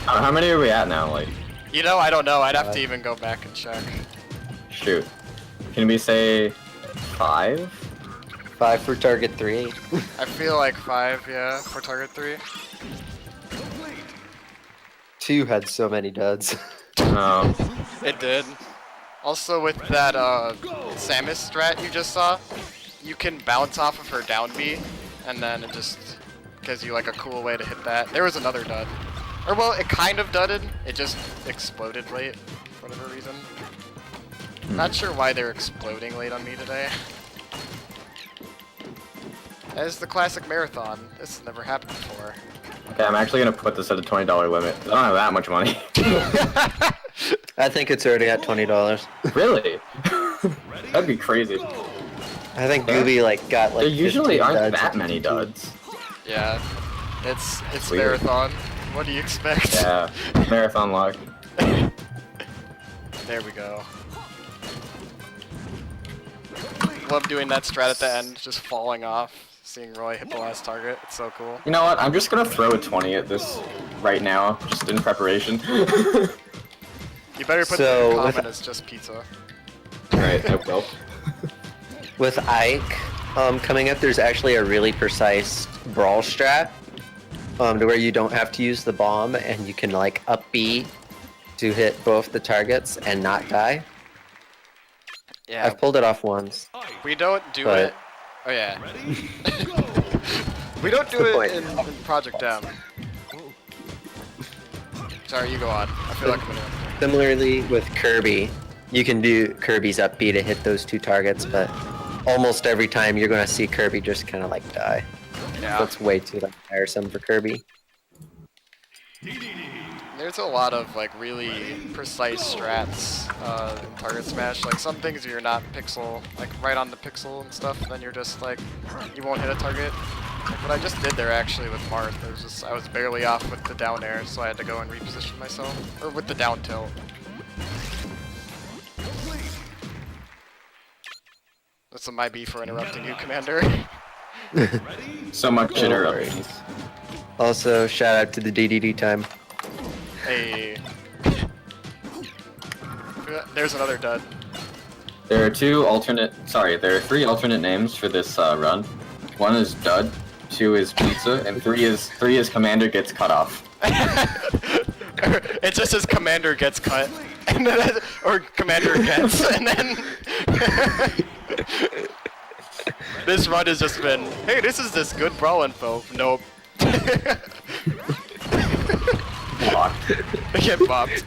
How many are we at now? Like, You know, I don't know. I'd have to even go back and check. shoot. Can we say 5? 5 for target 3. I feel like 5, yeah, for target 3. 2 had so many duds. No. It did. Also, with that Samus strat you just saw, you can bounce off of her down B, and then it just gives you like a cool way to hit that. There was another dud. Or well, it kind of dudded. It just exploded late for whatever reason. Not sure why they're exploding late on me today. As the classic marathon, this has never happened before. Okay, I'm actually gonna put this at a $20 limit. I don't have that much money. I think it's already at $20. Really? That'd be crazy. I think Gooby like got like There usually 15 aren't duds that in many Q2. duds. Yeah, it's Weird. marathon. What do you expect? Yeah, marathon luck. There we go. Love doing that strat at the end, just falling off, seeing Roy hit the last target. It's so cool. You know what? I'm just gonna throw a 20 at this right now, just in preparation. You better put So, the with- comment as just pizza. Right, I will. With Ike coming up, there's actually a really precise brawl strat to where you don't have to use the bomb and you can like up B to hit both the targets and not die. Yeah, I've pulled it off once. we don't do but- it. Oh yeah, Ready, go! we don't do Good it point. in Project M. Sorry, you go on. I feel like I'm gonna. Similarly with Kirby, you can do Kirby's up B to hit those 2 targets, but almost every time you're going to see Kirby just kind of like die. Yeah, That's way too like tiresome for Kirby. there's a lot of like really precise strats in Target Smash. Like some things you're not pixel, like right on the pixel and stuff, then you're just like, you won't hit a target. Like what I just did there actually with Marth, it was just, I was barely off with the down air, so I had to go and reposition myself. Or with the down tilt. That's a my B for interrupting you, Commander. So much No interruptions. worries. Also, shout out to the DDD time. Hey. There's another dud. There are 3 alternate names for this run. 1 is Dud, 2 is Pizza, and 3 is Commander gets cut off. It just says Commander gets cut, and then, or Commander gets, and then this run has just been, hey, this is this good brawl info. Nope. Blocked. Get bopped.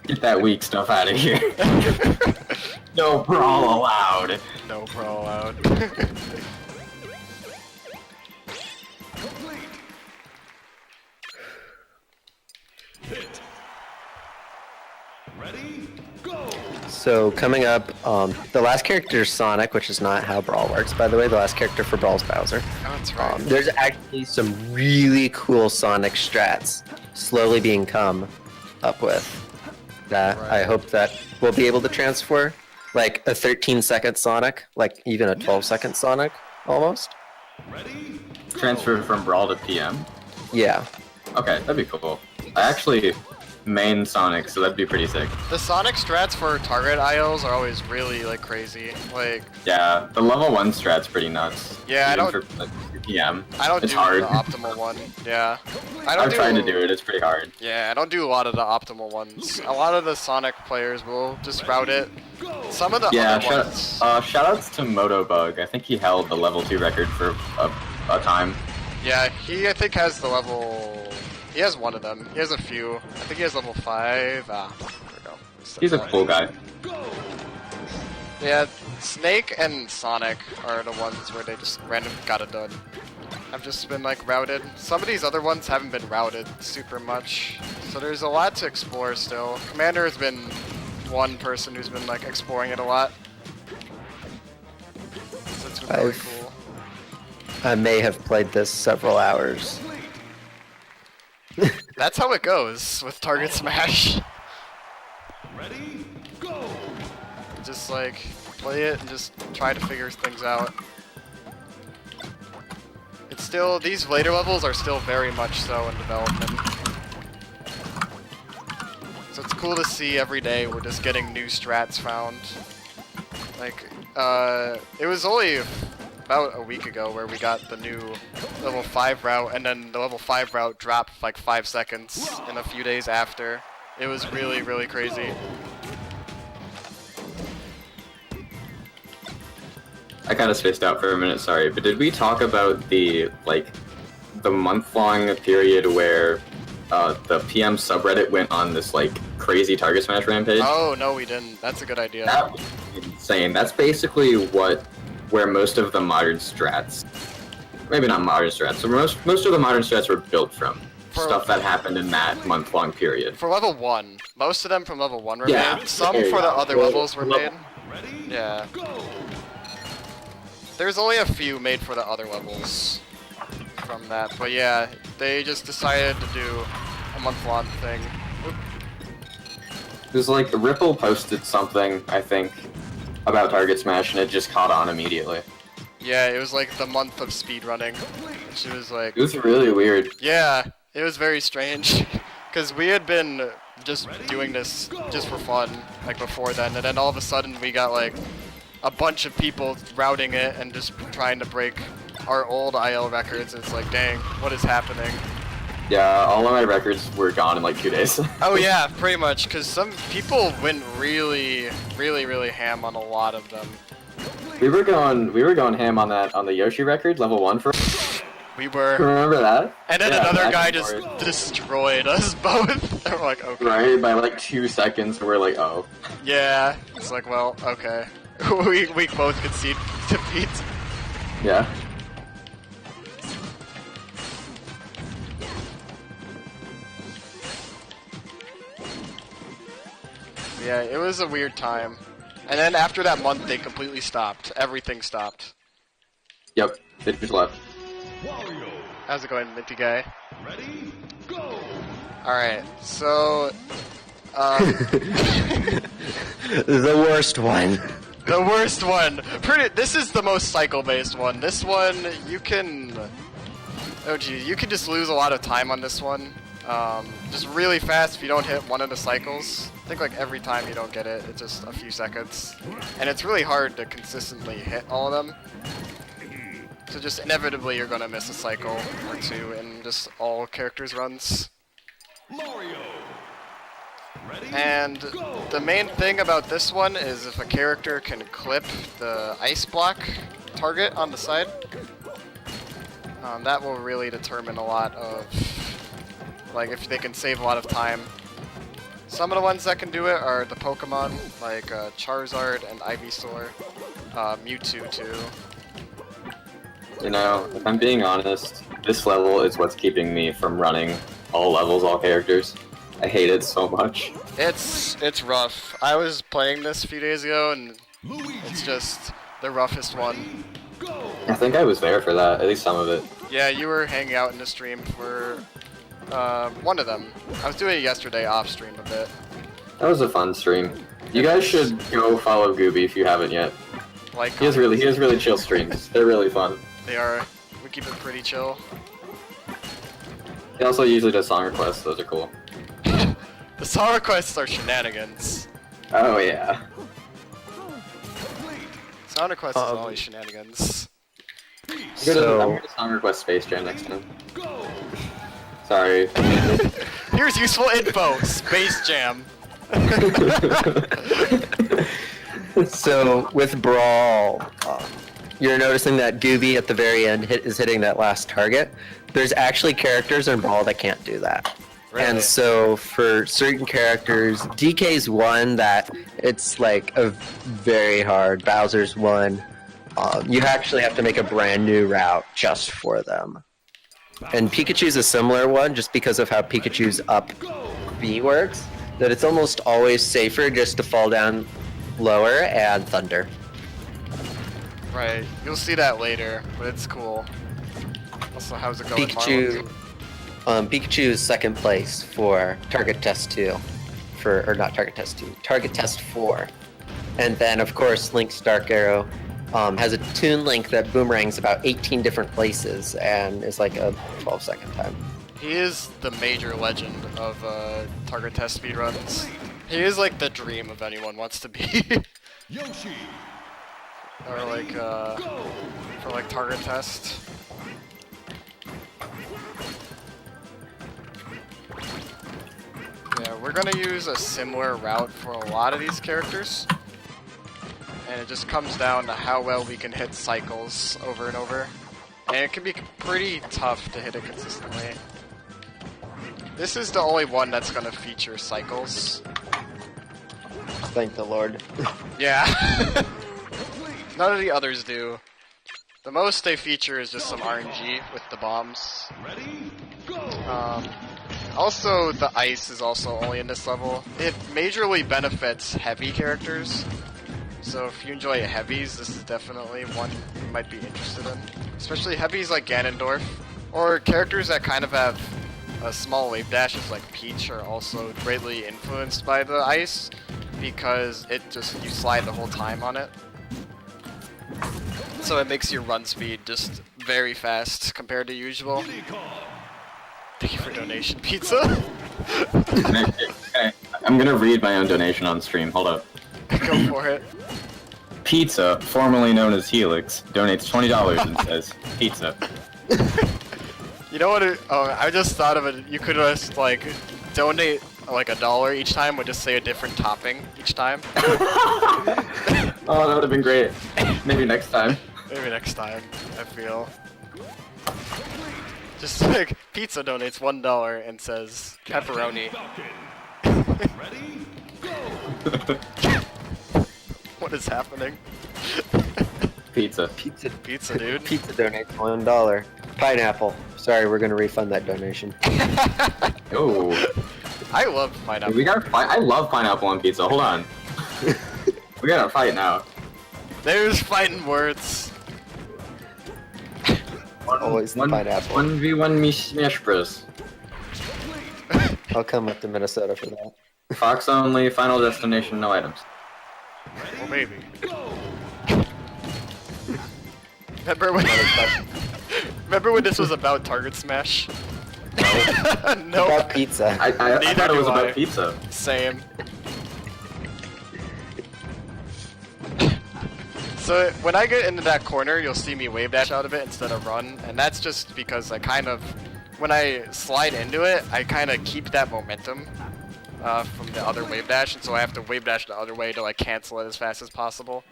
Get that weak stuff out of here. No brawl allowed. No brawl allowed. Hit. Ready, go! So coming up, the last character is Sonic, which is not how Brawl works, by the way. The last character for Brawl is Bowser. Oh, that's right. There's actually some really cool Sonic strats slowly being come up with that I hope that we'll be able to transfer. Like a 13-second Sonic, like even a 12-second Sonic, almost. Ready, Transfer from Brawl to PM. Yeah. Okay, that'd be cool. I actually main Sonic, so that'd be pretty sick. The Sonic strats for target IOs are always really like crazy. Like, Yeah, the level 1 strat's pretty nuts. Yeah, I Even don't- for, like, PM. I don't It's do hard. the optimal one. Yeah. I don't I've tried to do it, it's pretty hard. Yeah, I don't do a lot of the optimal ones. A lot of the Sonic players will just route it. Some of the Yeah, other ones. shoutouts to Motobug. I think he held the level 2 record for a time. Yeah, he I think has the level He has one of them. He has a few. I think he has level 5. There we go. He's a cool guy. Yeah, Snake and Sonic are the ones where they just randomly got it done. I've just been like routed. Some of these other ones haven't been routed super much, so there's a lot to explore still. Commander has been one person who's been like exploring it a lot. So it's been really cool. I may have played this several hours. That's how it goes with Target Smash. Ready? Go! Just like play it and just try to figure things out. It's still, these later levels are still very much so in development. So it's cool to see every day we're just getting new strats found. Like, it was only about a week ago where we got the new level 5 route, and then the level 5 route dropped like 5 seconds in a few days after. It was really, really crazy. I kind of spaced out for a minute, sorry, but did we talk about the month-long period where the PM subreddit went on this like crazy Target Smash rampage? Oh no, we didn't. That's a good idea. That was insane. That's basically where most of the modern strats, maybe not modern strats, so most of the modern strats were built from. Stuff that happened in that month-long period. For level 1, most of them from level 1 were Yeah, made. Some there you for the go. other levels were made. Ready? Yeah. Go! There's only a few made for the other levels from that, but yeah, they just decided to do a month-long thing. It was like Ripple posted something, I think, about Target Smash, and it just caught on immediately. Yeah, it was like the month of speedrunning, which was like, It was really weird. yeah, it was very strange, because we had been just doing this just for fun, like before then, and then all of a sudden we got like a bunch of people routing it and just trying to break our old IL records. It's like, dang, what is happening? Yeah, all of my records were gone in like 2 days. Oh yeah, pretty much, because some people went really, really, really ham on a lot of them. we were going ham on the Yoshi record, level 1 for. We were, Remember that? and then Yeah, another back guy and just forth. destroyed us both. And we're like, okay. Right, by like 2 seconds, we're like, oh. Yeah, it's like, well, okay. we both concede defeat. Yeah. Yeah, it was a weird time. And then after that month, they completely stopped. Everything stopped. Yep, it just left. Wario! How's it going, Minty Guy? Ready? Go! Alright, so... The worst one. the worst one! This is the most cycle-based one. This one, you can... Oh geez, you can just lose a lot of time on this one. Just really fast if you don't hit one of the cycles. I think like every time you don't get it, it's just a few seconds. And it's really hard to consistently hit all of them. So just inevitably you're gonna miss a cycle or two in just all characters' runs. Mario! Ready? And the main thing about this one is if a character can clip the ice block target on the side, that will really determine a lot of, like, if they can save a lot of time. Some of the ones that can do it are the Pokemon, like Charizard and Ivysaur, Mewtwo too. You know, if I'm being honest, this level is what's keeping me from running all levels, all characters. I hate it so much. It's rough. I was playing this a few days ago, and it's just the roughest one. I think I was there for that, at least some of it. Yeah, you were hanging out in the stream for one of them. I was doing it yesterday off stream a bit. That was a fun stream. You guys should go follow Gooby if you haven't yet. Like, He has really chill streams. They're really fun. they are. We keep it pretty chill. He also usually does song requests, those are cool. The song requests are shenanigans. Oh yeah. Song requests is always shenanigans. I'm So- gonna song request Space Jam next time. Sorry. Here's useful info. Space Jam. So with Brawl, you're noticing that Gooby at the very end is hitting that last target. There's actually characters in Brawl that can't do that. Really? And so for certain characters, DK's one that it's like a very hard. Bowser's one. You actually have to make a brand new route just for them. And Pikachu's a similar one, just because of how Pikachu's up B works. That it's almost always safer just to fall down lower and thunder. Right. You'll see that later, but it's cool. Also, how's it going, Marlon? Pikachu is second place for Target Test 2. Or not Target Test 2, Target Test 4. And then, of course, Link's Dark Arrow has a Toon Link that boomerangs about 18 different places and is like a 12-second time. He is the major legend of Target Test speedruns. He is like the dream of anyone wants to be. Yoshi. Or like, for like Target Test. Yeah, we're gonna use a similar route for a lot of these characters. And it just comes down to how well we can hit cycles over and over. And it can be pretty tough to hit it consistently. This is the only one that's gonna feature cycles. Thank the Lord. Yeah. None of the others do. The most they feature is just some RNG with the bombs. Ready? Go. Also, the ice is also only in this level. It majorly benefits heavy characters. So if you enjoy heavies, this is definitely one you might be interested in. Especially heavies like Ganondorf. Or characters that kind of have small wave dashes like Peach are also greatly influenced by the ice. Because you slide the whole time on it. So it makes your run speed just very fast compared to usual. Thank you for donation, Pizza. Okay, I'm gonna read my own donation on stream. Hold up. Go for it. Pizza, formerly known as Helix, donates $20 and says, "Pizza." You know what? I just thought of it. You could just like donate like $1 each time, would just say a different topping each time. Oh, that would have been great. Maybe next time. Maybe next time. I feel. Just like Pizza donates $1 and says pepperoni. Ready? Go. What is happening? Pizza. Pizza, dude. Pizza donates $1. Pineapple. Sorry, we're gonna refund that donation. Oh. I love pineapple. We gotta fight. I love pineapple on pizza. Hold on. We gotta fight now. There's fighting words. Always the pineapple. 1v1 smash bros. I'll come up to Minnesota for that. Fox only, final destination, no items. Well, maybe. Remember when this was about Target Smash? No. About pizza. I Neither thought it was do I. about pizza. Same. So when I get into that corner, you'll see me wave dash out of it instead of run, and that's just because when I slide into it, I kind of keep that momentum from the other wave dash, and so I have to wave dash the other way to like cancel it as fast as possible.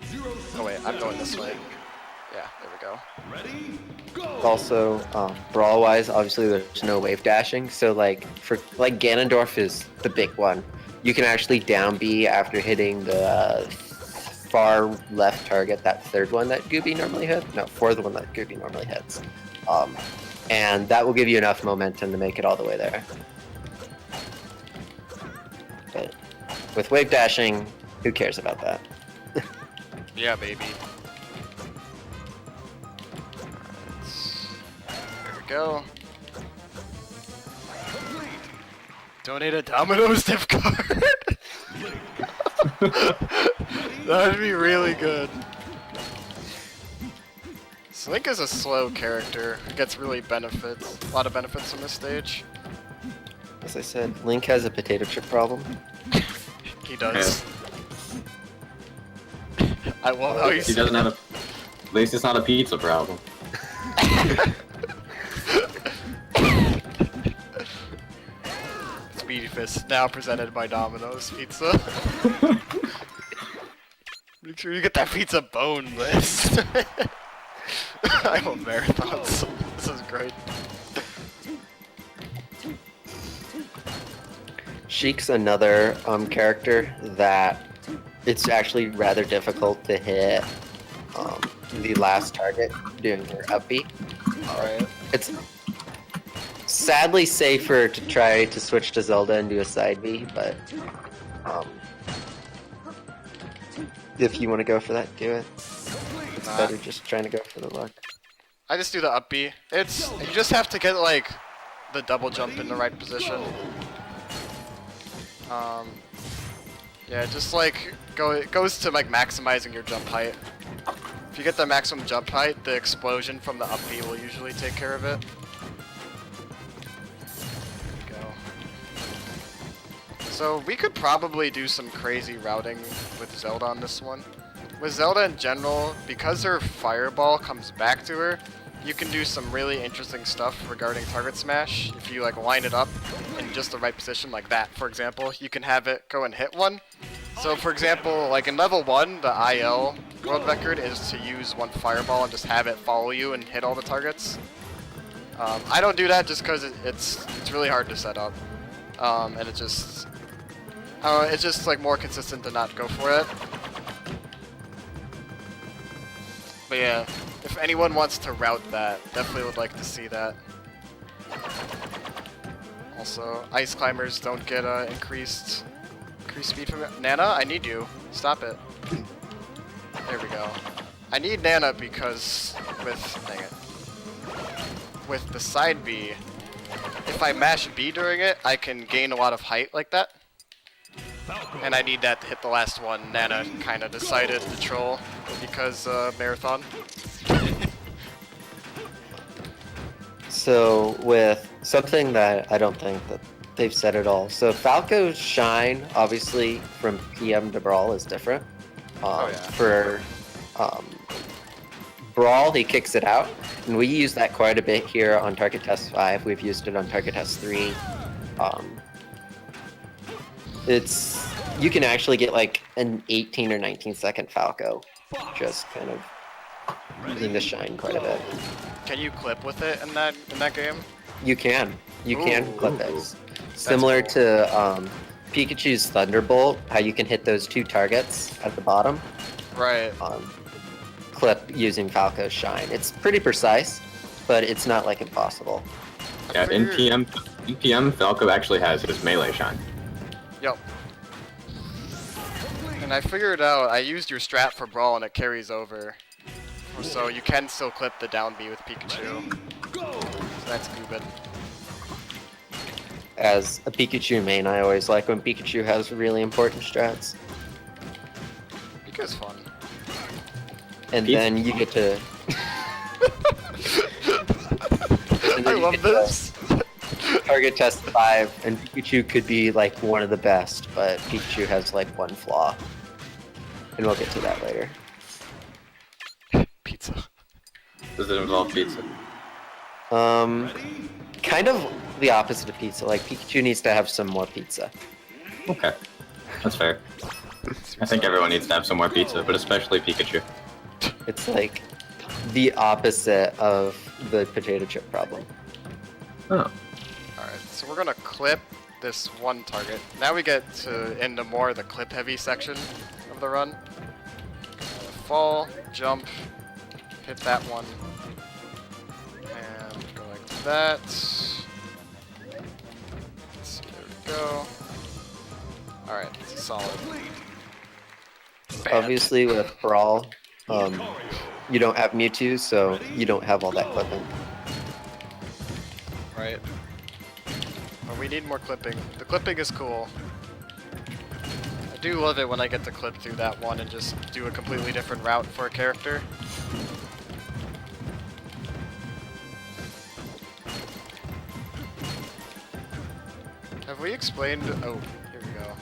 Oh wait, I'm going this way. Yeah, there we go. Ready? Go. Also, brawl-wise, obviously there's no wave dashing, so like Ganondorf is the big one. You can actually down B after hitting the far left target, that third one that Gooby normally hits. No, fourth one that Gooby normally hits. And that will give you enough momentum to make it all the way there. But with wave dashing, who cares about that? Yeah, baby. There we go. Donate a Domino's gift card. That'd be really good. Link is a slow character. He gets a lot of benefits from this stage. As I said, Link has a potato chip problem. He does. I love how He doesn't have a... At least it's not a pizza problem. Speedyfists, now presented by Domino's Pizza. Make sure you get that pizza boneless. I love marathons. This is great. Sheik's another character that it's actually rather difficult to hit the last target doing her up B. Alright. It's sadly safer to try to switch to Zelda and do a side B, but if you want to go for that, do it. It's better just trying to go for the luck. I just do the up B. It's you just have to get like the double jump in the right position. Yeah, just like it goes to like maximizing your jump height. If you get the maximum jump height, the explosion from the up B will usually take care of it. There we go. So we could probably do some crazy routing with Zelda on this one. With Zelda in general, because her fireball comes back to her, you can do some really interesting stuff regarding target smash. If you like line it up in just the right position, like that, for example, you can have it go and hit one. So for example, like in level 1, the IL world record is to use one fireball and just have it follow you and hit all the targets. I don't do that just because it's really hard to set up, and it's just like more consistent to not go for it. But yeah, if anyone wants to route that, definitely would like to see that. Also, ice climbers don't get increased speed from it. Nana, I need you. Stop it. There we go. I need Nana because with the side B, if I mash B during it, I can gain a lot of height like that. And I need that to hit the last one. Nana kind of decided to troll because marathon. So with something that I don't think that they've said at all. So Falco's shine, obviously from PM to Brawl, is different. Oh, yeah. For Brawl, he kicks it out, and we use that quite a bit here on Target Test 5. We've used it on Target Test 3. You can actually get like an 18 or 19 second Falco, just kind of using the shine quite a bit. Can you clip with it in that game? You can Ooh. clip it. Similar cool. to Pikachu's Thunderbolt, how you can hit those two targets at the bottom. Right. Clip using Falco's shine. It's pretty precise, but it's not like impossible. Yeah, in PM, Falco actually has his melee shine. Yep. And I figured out, I used your strat for Brawl and it carries over. So you can still clip the down B with Pikachu. So that's good. As a Pikachu main, I always like when Pikachu has really important strats. Pikachu's fun. And then you get to... and then I you love get to this! Target Test 5, and Pikachu could be like one of the best, but Pikachu has like one flaw. And we'll get to that later. Pizza. Does it involve pizza? Kind of the opposite of pizza. Like, Pikachu needs to have some more pizza. Okay, that's fair. I think everyone needs to have some more pizza, but especially Pikachu. It's like the opposite of the potato chip problem. Oh. Alright, so we're gonna clip this one target. Now we get into more of the clip-heavy section of the run. Fall, jump, hit that one, and go like that. Let's see, there we go. Alright, it's a solid. Bam. Obviously, with Brawl, you don't have Mewtwo, so you don't have all that clipping. Right. But we need more clipping. The clipping is cool. I do love it when I get to clip through that one and just do a completely different route for a character. Have we explained... Oh, here we go.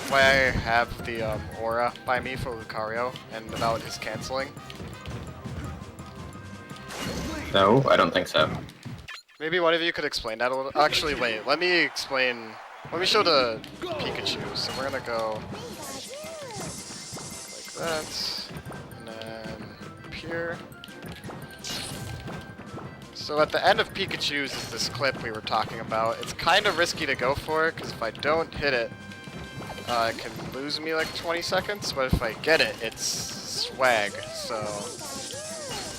Why I have the aura by me for Lucario and about his canceling? No, I don't think so. Maybe one of you could explain that a little. Actually, wait. Let me explain. Let me show the Pikachu. So we're gonna go like that, and then up here. So at the end of Pikachu's is this clip we were talking about. It's kind of risky to go for it, because if I don't hit it, it can lose me like 20 seconds, but if I get it, it's swag, so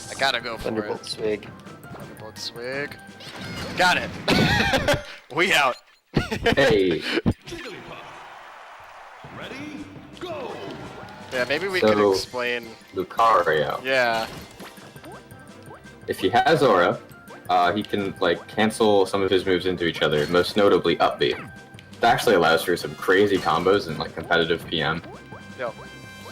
I gotta go for Thunderbolt it. swig. Thunderbolt swig. Got it! We out! Hey. Jigglypuff. Ready? Go. Yeah, maybe we So- could explain... Lucario. Yeah. If he has Aura, he can like cancel some of his moves into each other, most notably Up B. It actually allows for some crazy combos in like competitive PM. Yep.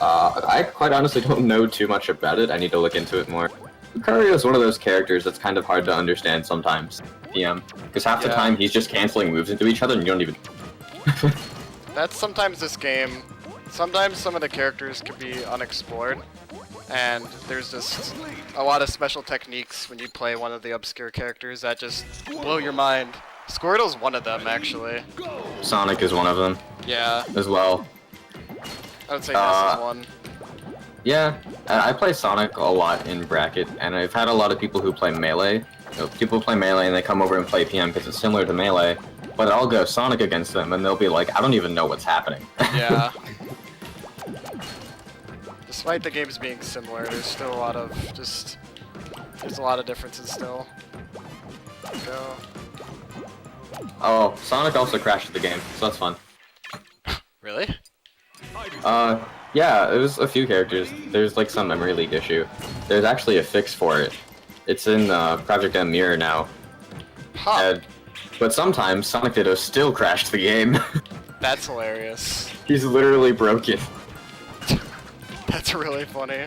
I quite honestly don't know too much about it. I need to look into it more. Lucario is one of those characters that's kind of hard to understand sometimes, PM, because half the Yeah. time he's just canceling moves into each other and you don't even... That's sometimes this game. Sometimes some of the characters can be unexplored, and there's just a lot of special techniques when you play one of the obscure characters that just blow your mind. Squirtle's one of them, actually. Sonic is one of them Yeah, as well. I would say this is one. Yeah, I play Sonic a lot in Bracket, and I've had a lot of people who play Melee. You know, people play Melee and they come over and play PM because it's similar to Melee, but I'll go Sonic against them and they'll be like, I don't even know what's happening. Yeah. Despite the games being similar, there's still a lot of there's a lot of differences still. Go. Oh, Sonic also crashed the game, so that's fun. Really? Yeah, it was a few characters. There's like some memory leak issue. There's actually a fix for it. It's in Project M Mirror now. Huh. But sometimes Sonic Ditto still crashed the game. That's hilarious. He's literally broken. That's really funny.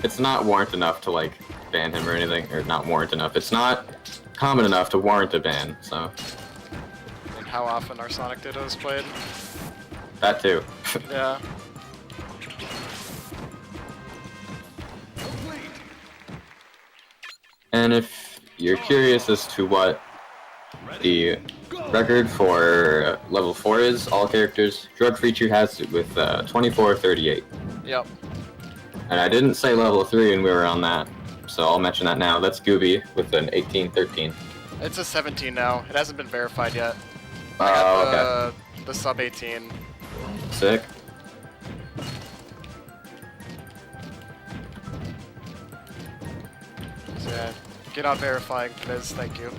It's not warrant enough to like ban him or anything, or not warrant enough. It's not common enough to warrant a ban, so And how often are Sonic Dittos played? that too. Yeah. And if you're curious as to what the record for level 4 is, all characters, Drug Feature has it with 2438. Yep. And I didn't say level 3 and we were on that, so I'll mention that now. That's Gooby with an 1813. It's a 17 now. It hasn't been verified yet. Oh, I got okay. the sub 18. Sick. So yeah, get on verifying, Liz. Thank you.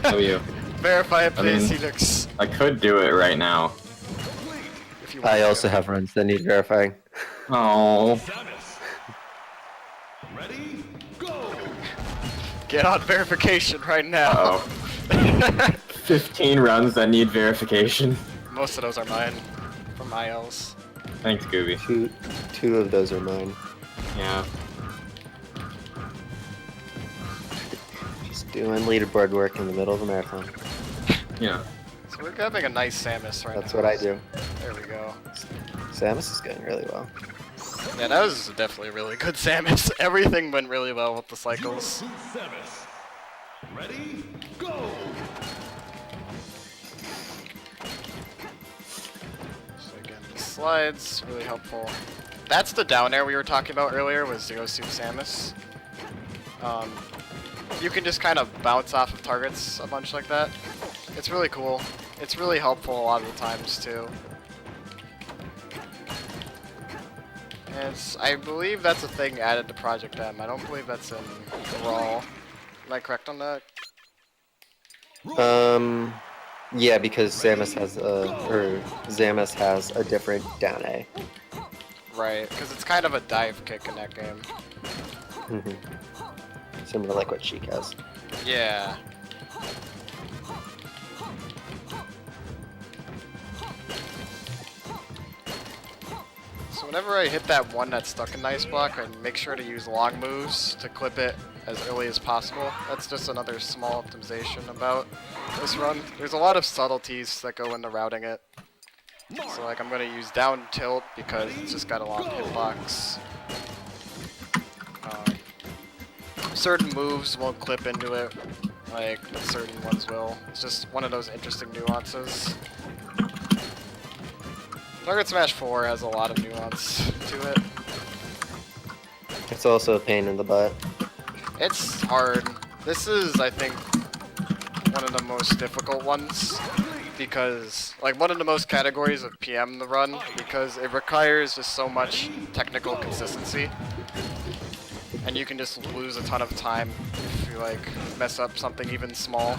How are you? Verify it, I mean- please, Helix. I could do it right now. If you want I to. also have runs that need verifying. Oh. Samus. Ready? Go. Get on verification right now. Uh-oh. 15 runs that need verification. Most of those are mine. From ILs. Thanks, Gooby. Two of those are mine. Yeah. Just doing leaderboard work in the middle of the marathon. Yeah. So we're having a nice Samus right now. That's what I do. There we go. Samus is going really well. Yeah, that was definitely a really good Samus. Everything went really well with the cycles. To Samus. Ready? Go. So again, the slides, really helpful. That's the down air we were talking about earlier with Zero Suit Samus. You can just kind of bounce off of targets a bunch like that. It's really cool. It's really helpful a lot of the times too. And I believe that's a thing added to Project M. I don't believe that's in Brawl. Am I correct on that? Yeah, because Samus has a different down A. Right, because it's kind of a dive kick in that game. Similar like what Sheik has. Yeah. So whenever I hit that one that's stuck in Ice Block, I make sure to use long moves to clip it as early as possible. That's just another small optimization about this run. There's a lot of subtleties that go into routing it. So like I'm going to use down tilt because it's just got a long hitbox. Certain moves won't clip into it, like, but certain ones will. It's just one of those interesting nuances. Target Smash 4 has a lot of nuance to it. It's also a pain in the butt. It's hard. This is, I think, one of the most difficult ones, because, like, one of the most categories of PM to run, because it requires just so much technical consistency, and you can just lose a ton of time if you, like, mess up something even small.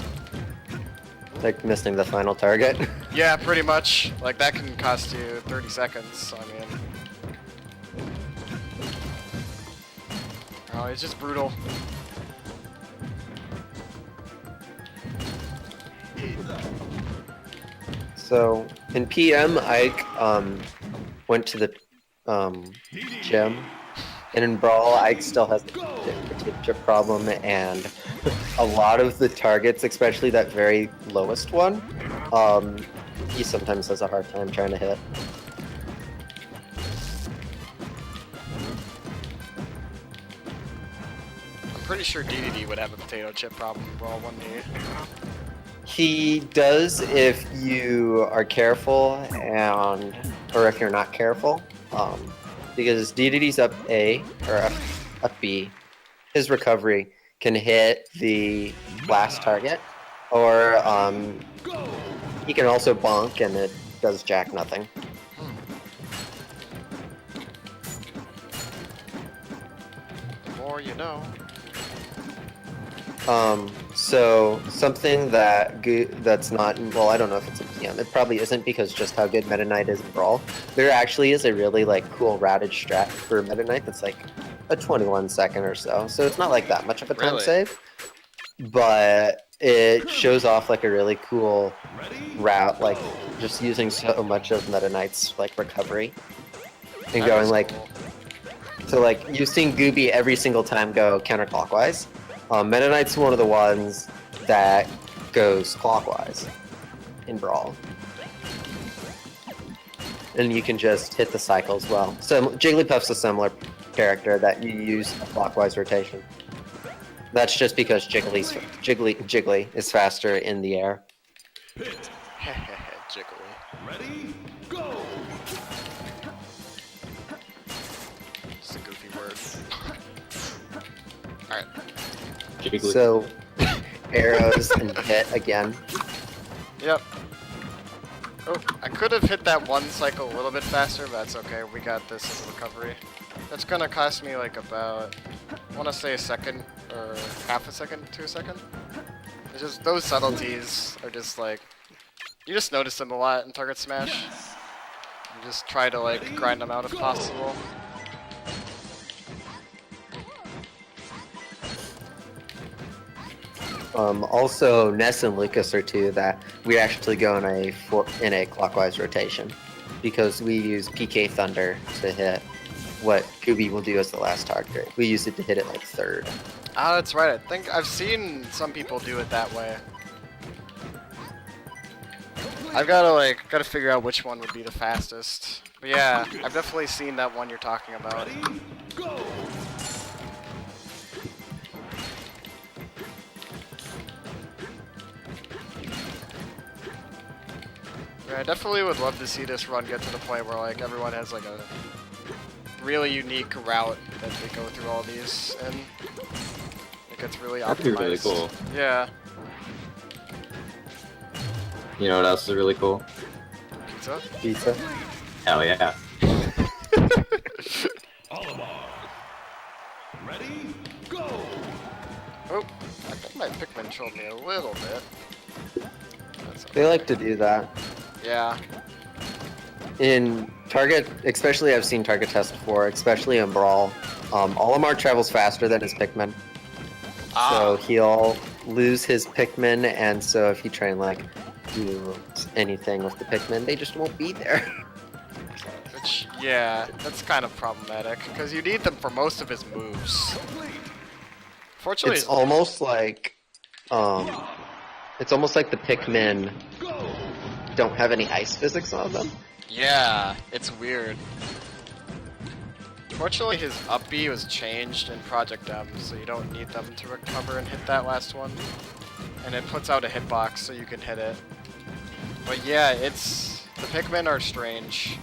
Like missing the final target. Yeah, pretty much. Like, that can cost you 30 seconds, I mean. Oh, it's just brutal. So in PM, Ike went to the gym, and in Brawl, Ike still has the chip problem, and a lot of the targets, especially that very lowest one, he sometimes has a hard time trying to hit. I'm pretty sure DDD would have a potato chip problem in Brawl 1D. He does if you are careful or if you're not careful, because DDD's up A or up B. His recovery can hit the last target, or he can also bonk and it does jack nothing. The more you know. So something that's not, well, I don't know if it's a PM. It probably isn't, because just how good Meta Knight is in Brawl. There actually is a really like cool routed strat for Meta Knight that's like a 21 second or so. So it's not like that much of a time Really? save, but it shows off like a really cool route, like just using so much of Meta Knight's like recovery and That going is like, cool. so like you've seen Gooby every single time go counterclockwise. Meta Knight's one of the ones that goes clockwise in Brawl. And you can just hit the cycle as well. So Jigglypuff's a similar character that you use a clockwise rotation. That's just because Jiggly is faster in the air. Pit. Jiggly. Ready? Go. It's a goofy word. Alright. Jiggly. So arrows and hit again. Yep. Oh, I could have hit that one cycle a little bit faster, but that's okay. We got this as a recovery. That's gonna cost me like about, I want to say a second, or half a second to a second. It's just, those subtleties are just like, you just notice them a lot in Target Smash. You just try to like grind them out if possible. Also, Ness and Lucas are two that we actually go in a clockwise rotation, because we use PK Thunder to hit what Gooby will do as the last target. We use it to hit it like third. Ah, that's right. I think I've seen some people do it that way. I've gotta figure out which one would be the fastest. But yeah, I've definitely seen that one you're talking about. Ready? Go. Yeah, I definitely would love to see this run get to the point where like everyone has like a really unique route that they go through all these, and it gets really optimized. That'd be really cool. Yeah. You know what else is really cool? Pizza? Pizza. Hell yeah. Olimar. Ready? Go. Oh, I think my Pikmin trolled me a little bit. That's okay. They like to do that. Yeah. In Target, especially I've seen Target test before, especially in Brawl, Olimar travels faster than his Pikmin. So he'll lose his Pikmin, and so if you try and like do anything with the Pikmin, they just won't be there. Which, yeah, that's kind of problematic, because you need them for most of his moves. Fortunately, It's almost like the Pikmin don't have any ice physics on them. yeah, it's weird. Fortunately, his up B was changed in Project M, so you don't need them to recover and hit that last one. And it puts out a hitbox so you can hit it. But yeah, the Pikmin are strange.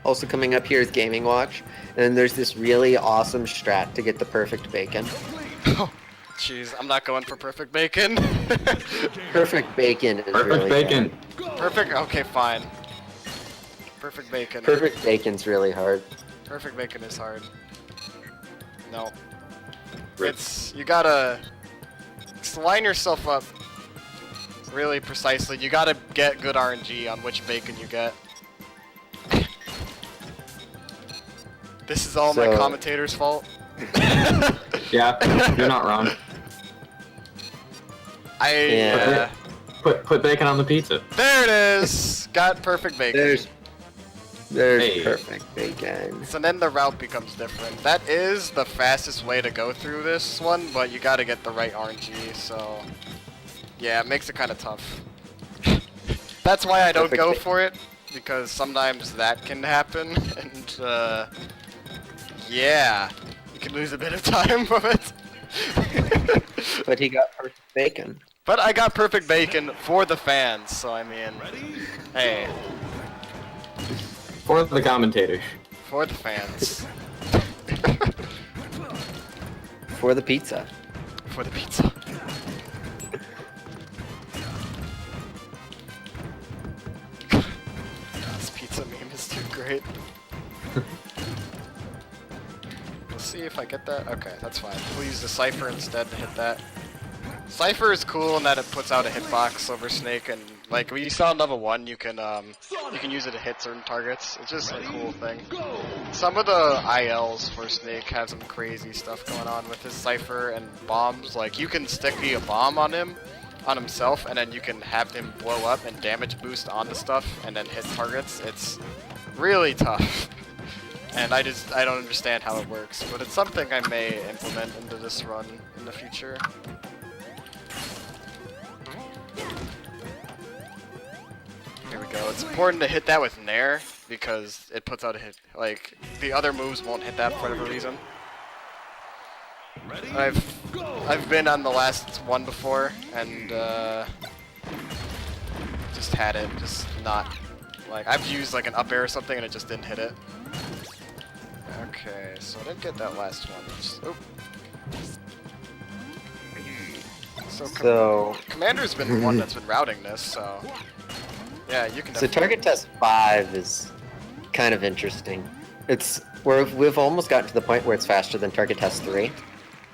Also coming up here is Gaming Watch, And there's this really awesome strat to get the perfect bacon. Oh, jeez, I'm not going for perfect bacon. Perfect bacon is Perfect really bacon. hard. Perfect. Okay, fine. Perfect bacon. Perfect bacon's really hard. Perfect bacon is hard. No. Rip. It's you gotta line yourself up really precisely. You gotta get good RNG on which bacon you get. This is all my So- commentator's fault. Yeah, you're not wrong. Yeah. Put bacon on the pizza. There it is. Got perfect bacon. There's Hey. perfect bacon. So then the route becomes different. That is the fastest way to go through this one, but you gotta get the right RNG, so... Yeah, it makes it kind of tough. That's why I don't Perfect go bacon. for it, because sometimes that can happen, and, yeah, you can lose a bit of time from it. But he got perfect bacon. But I got perfect bacon for the fans, so I mean, hey, For the commentators. for the fans, For the pizza. for the pizza. This pizza meme is too great. Let's see if I get that. Okay, that's fine. We'll use the Cypher instead to hit that. Cypher is cool in that it puts out a hitbox over Snake, and like we saw in level 1, you can use it to hit certain targets. It's just a cool thing. Some of the ILs for Snake have some crazy stuff going on with his Cypher and bombs. Like you can stick a bomb on himself, and then you can have him blow up and damage boost onto stuff, and then hit targets. It's really tough. And I don't understand how it works, but it's something I may implement into this run in the future. Here we go. It's important to hit that with Nair because it puts out a hit. Like the other moves won't hit that for whatever reason. Ready? I've been on the last one before and just had it just not like I've used like an up air or something and it just didn't hit it. Okay, so I didn't get that last one. Just, oh. So Commander's been the one that's been routing this, so yeah, you can. So definitely- target test 5 is kind of interesting. We've almost gotten to the point where it's faster than target test 3,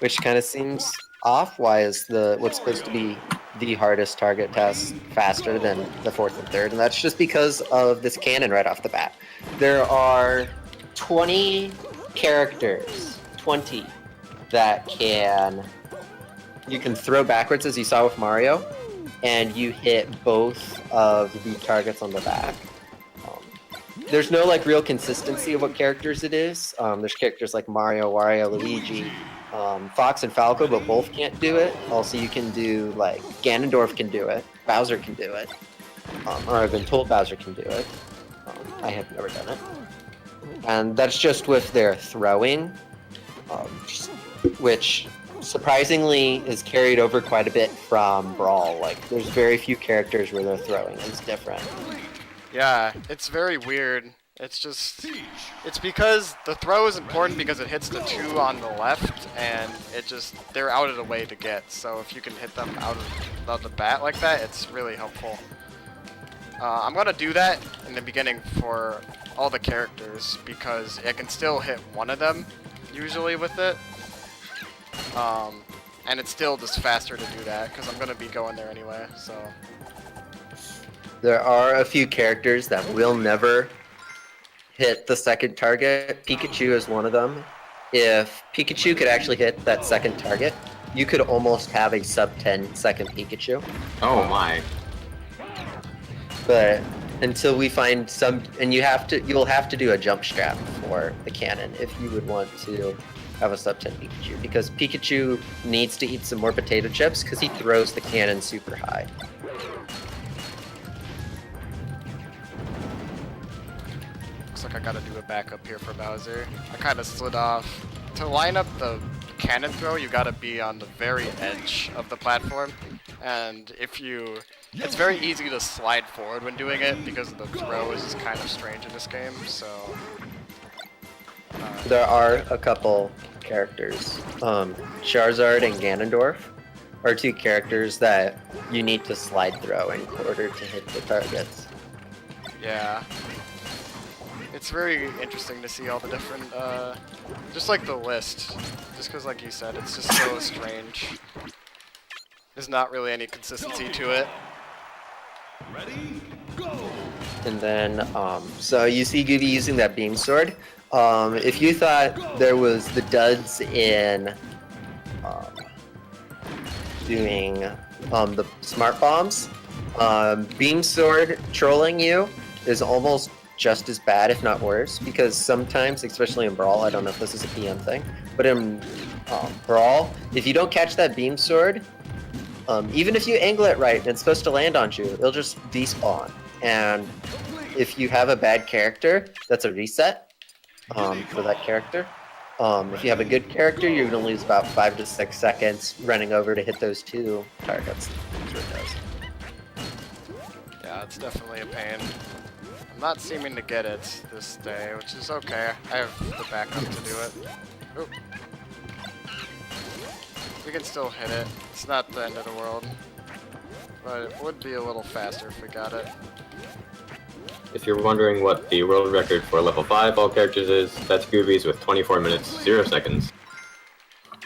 which kind of seems off. Why is what's supposed to be the hardest target test faster than the 4th and 3rd? And that's just because of this cannon right off the bat. There are 20 characters, 20 that you can throw backwards as you saw with Mario, and you hit both of the targets on the back. There's no like real consistency of what characters it is. There's characters like Mario, Wario, Luigi, Fox and Falco, but both can't do it. Also, you can do like Ganondorf can do it, Bowser can do it, or I've been told Bowser can do it. I have never done it, and that's just with their throwing, which surprisingly is carried over quite a bit from Brawl. Like, there's very few characters where their throwing is different. Yeah, it's very weird. It's because the throw is important because it hits the 2 on the left, and they're out of the way to get. So if you can hit them out of the bat like that, it's really helpful. I'm gonna do that in the beginning for all the characters because I can still hit one of them usually with it. And it's still just faster to do that because I'm gonna be going there anyway. So There are a few characters that will never hit the second target. Pikachu is one of them. If Pikachu could actually hit that second target, you could almost have a sub 10 second Pikachu. Oh my. But until we find some, and you'll have to do a jump strap for the cannon if you would want to have a sub 10 Pikachu, because Pikachu needs to eat some more potato chips because he throws the cannon super high. looks like I gotta do a backup here for Bowser. I kind of slid off. To line up the cannon throw, you gotta be on the very edge of the platform. And it's very easy to slide forward when doing it because the throw is kind of strange in this game, so. There are a couple characters. Charizard and Ganondorf are two characters that you need to slide throw in order to hit the targets. Yeah. It's very interesting to see all the different, just like the list. Just because, like you said, it's just so strange. There's not really any consistency to it. Ready, go! And then, so you see Gooby using that beam sword. If you thought there was the duds in doing the smart bombs, beam sword trolling you is almost just as bad, if not worse, because sometimes, especially in Brawl, I don't know if this is a PM thing, but in Brawl, if you don't catch that beam sword, even if you angle it right and it's supposed to land on you, it'll just despawn. And if you have a bad character, that's a reset for that character. If you have a good character, you're going to lose about 5 to 6 seconds running over to hit those two targets. That's what it does. Yeah, it's definitely a pain. I'm not seeming to get it this day, which is okay. I have the backup to do it. Oop. We can still hit it. It's not the end of the world. But it would be a little faster if we got it. If you're wondering what the world record for level 5 all characters is, that's Gooby's with 24 minutes, 0 seconds.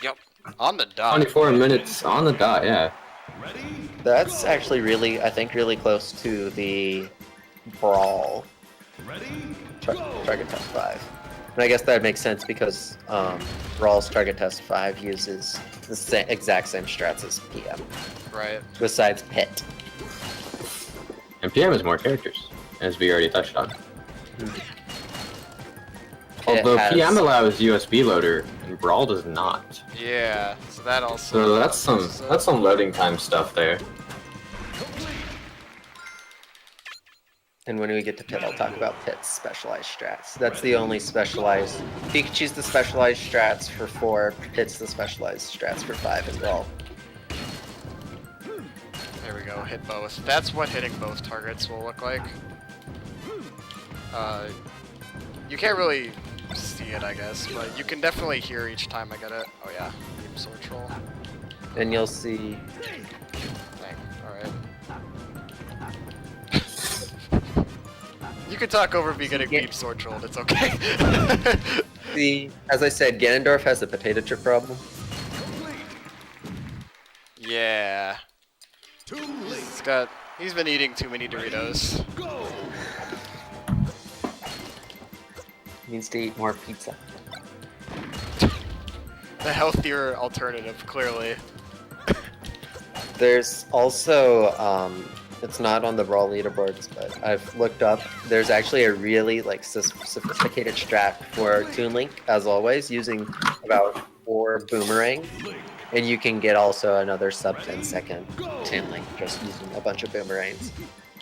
Yep. On the dot. 24 minutes on the dot, yeah. Ready, That's actually really, I think, really close to the Brawl ready, Target Test 5. And I guess that makes sense because Brawl's Target Test 5 uses the exact same strats as PM, Right. besides Pit. And PM has more characters, as we already touched on. Although has- PM allows USB loader, and Brawl does not. Yeah, so that also... So that's some loading time stuff there. And when we get to Pit, I'll talk about Pit's specialized strats. That's the only specialized... Pikachu's the specialized strats for 4, Pit's the specialized strats for 5 as well. There we go, hit both. That's what hitting both targets will look like. You can't really see it, I guess, but you can definitely hear each time I get it. Oh yeah, beam sword troll. And you'll see... Dang, alright. You can talk over me getting beam sword trolled, it's okay. As I said, Ganondorf has a potato chip problem. Yeah. too late, He's been eating too many Doritos. go! He needs to eat more pizza. The healthier alternative, clearly. There's also, it's not on the Brawl leaderboards, but I've looked up. There's actually a really sophisticated strat for Toon Link, as always, using about 4 boomerang, and you can get also another sub 10-second Toon Link just using a bunch of boomerangs.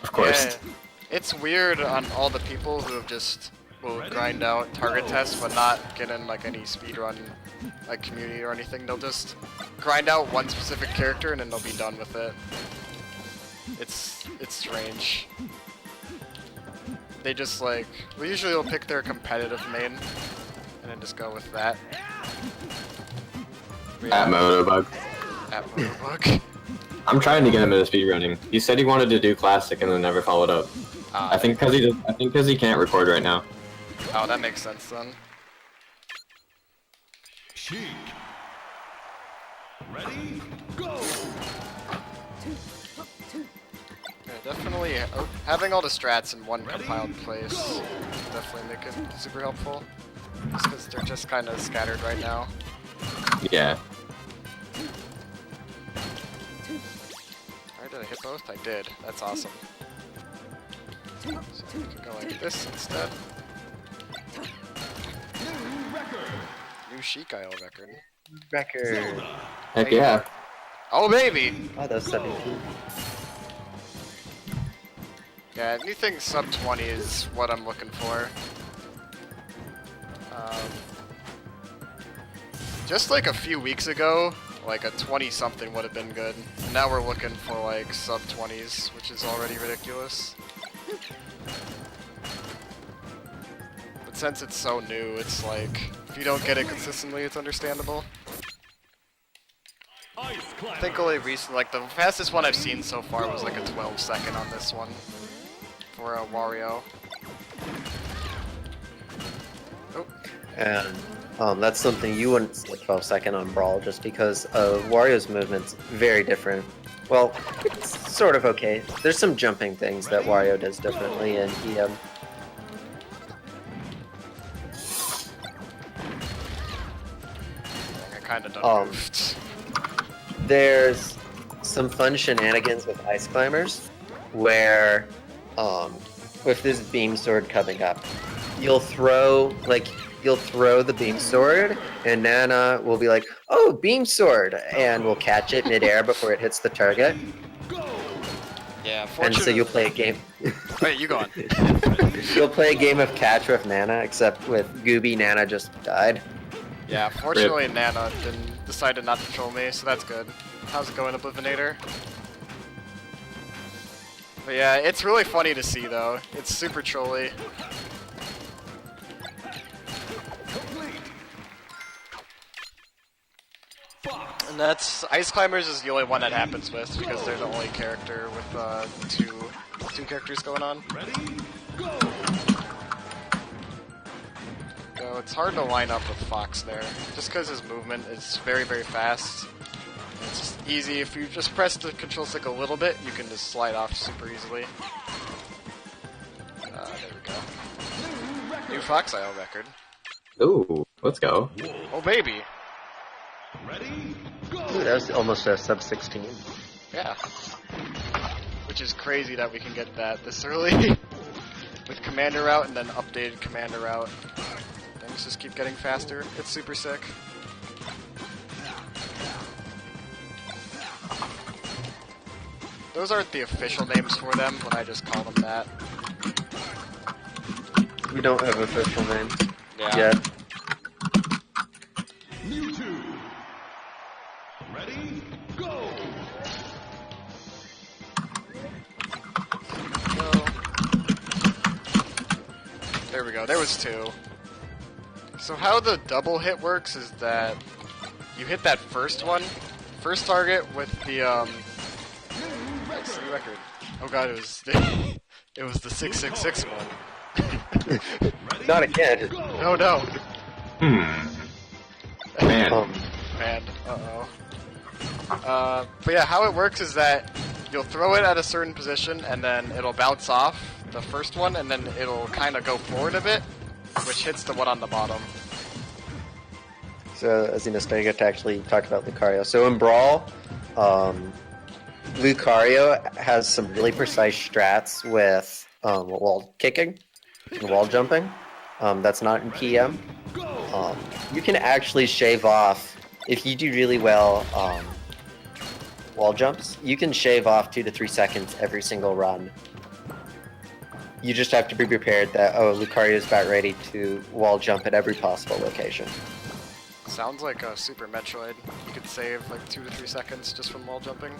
Of course. Yeah, it's weird on all the people who have just will grind out target tests but not get in like any speedrun like community or anything. They'll just grind out one specific character and then they'll be done with it. It's strange. They just like usually they'll pick their competitive main and then just go with that. At Motobug. At Motobug. I'm trying to get him into speedrunning. He said he wanted to do classic and then never followed up. I think because he can't record right now. Oh, that makes sense then. Sheik. Ready, go! Yeah, definitely having all the strats in one compiled place definitely make it super helpful. Just because they're just kind of scattered right now. Yeah. Alright, did I hit both? I did. That's awesome. So we can go like this instead. New Sheik IO record. Record. Heck yeah. Oh baby! Oh, that's 17. Yeah, anything sub 20 is what I'm looking for. Just like a few weeks ago, like a 20-something would have been good. And now we're looking for like sub 20s, which is already ridiculous. But since it's so new, it's like, if you don't get it consistently, it's understandable. Ice I climber. think only recently, like the fastest one I've seen so far was like a 12-second on this one for a Wario. Oh, And that's something you wouldn't see a 12-second on Brawl, just because Wario's movement's very different. Well, it's sort of okay. There's some jumping things that Wario does differently, and he I kind of done goofed. there's some fun shenanigans with ice climbers, where with this beam sword coming up, you'll throw the beam sword, and Nana will be like, "Oh, beam sword," and will catch it midair before it hits the target. Yeah, And fortunately. so you'll play a game. Wait, you go on. You'll play a game of catch with Nana, except with Gooby, Nana just died. Yeah, fortunately Nana decided not to troll me, so that's good. How's it going, Oblivinator? But yeah, it's really funny to see though. It's super trolly. Complete. Fox. And that's Ice Climbers is the only one that happens with, because they're the only character with two characters going on. Ready? Go. So it's hard to line up with Fox there, just because his movement is very, very fast. It's just easy. If you just press the control stick a little bit, you can just slide off super easily. There we go. New Fox IO record. Ooh, let's go. Oh baby. Ready? Go. Ooh, that was almost a sub 16. Yeah. Which is crazy that we can get that this early. With Commander Route and then updated Commander Route. Things just keep getting faster. It's super sick. Those aren't the official names for them, but I just call them that. We don't have official names Yeah. yet. Mewtwo. Ready? Go. There we go. There was two. So how the double hit works is that you hit that first first target with the That's the record. Oh god, it was it was the 666 one. Not again. Oh no, Man. man. But yeah, how it works is that you'll throw it at a certain position and then it'll bounce off the first one and then it'll kind of go forward a bit, which hits the one on the bottom. So, as I get to actually talk about Lucario. So in Brawl, Lucario has some really precise strats with wall kicking and wall jumping. That's not in PM. You can actually shave off, if you do really well wall jumps, you can shave off 2 to 3 seconds every single run. You just have to be prepared that, oh, Lucario is about ready to wall jump at every possible location. Sounds like a Super Metroid. You could save like 2 to 3 seconds just from wall jumping.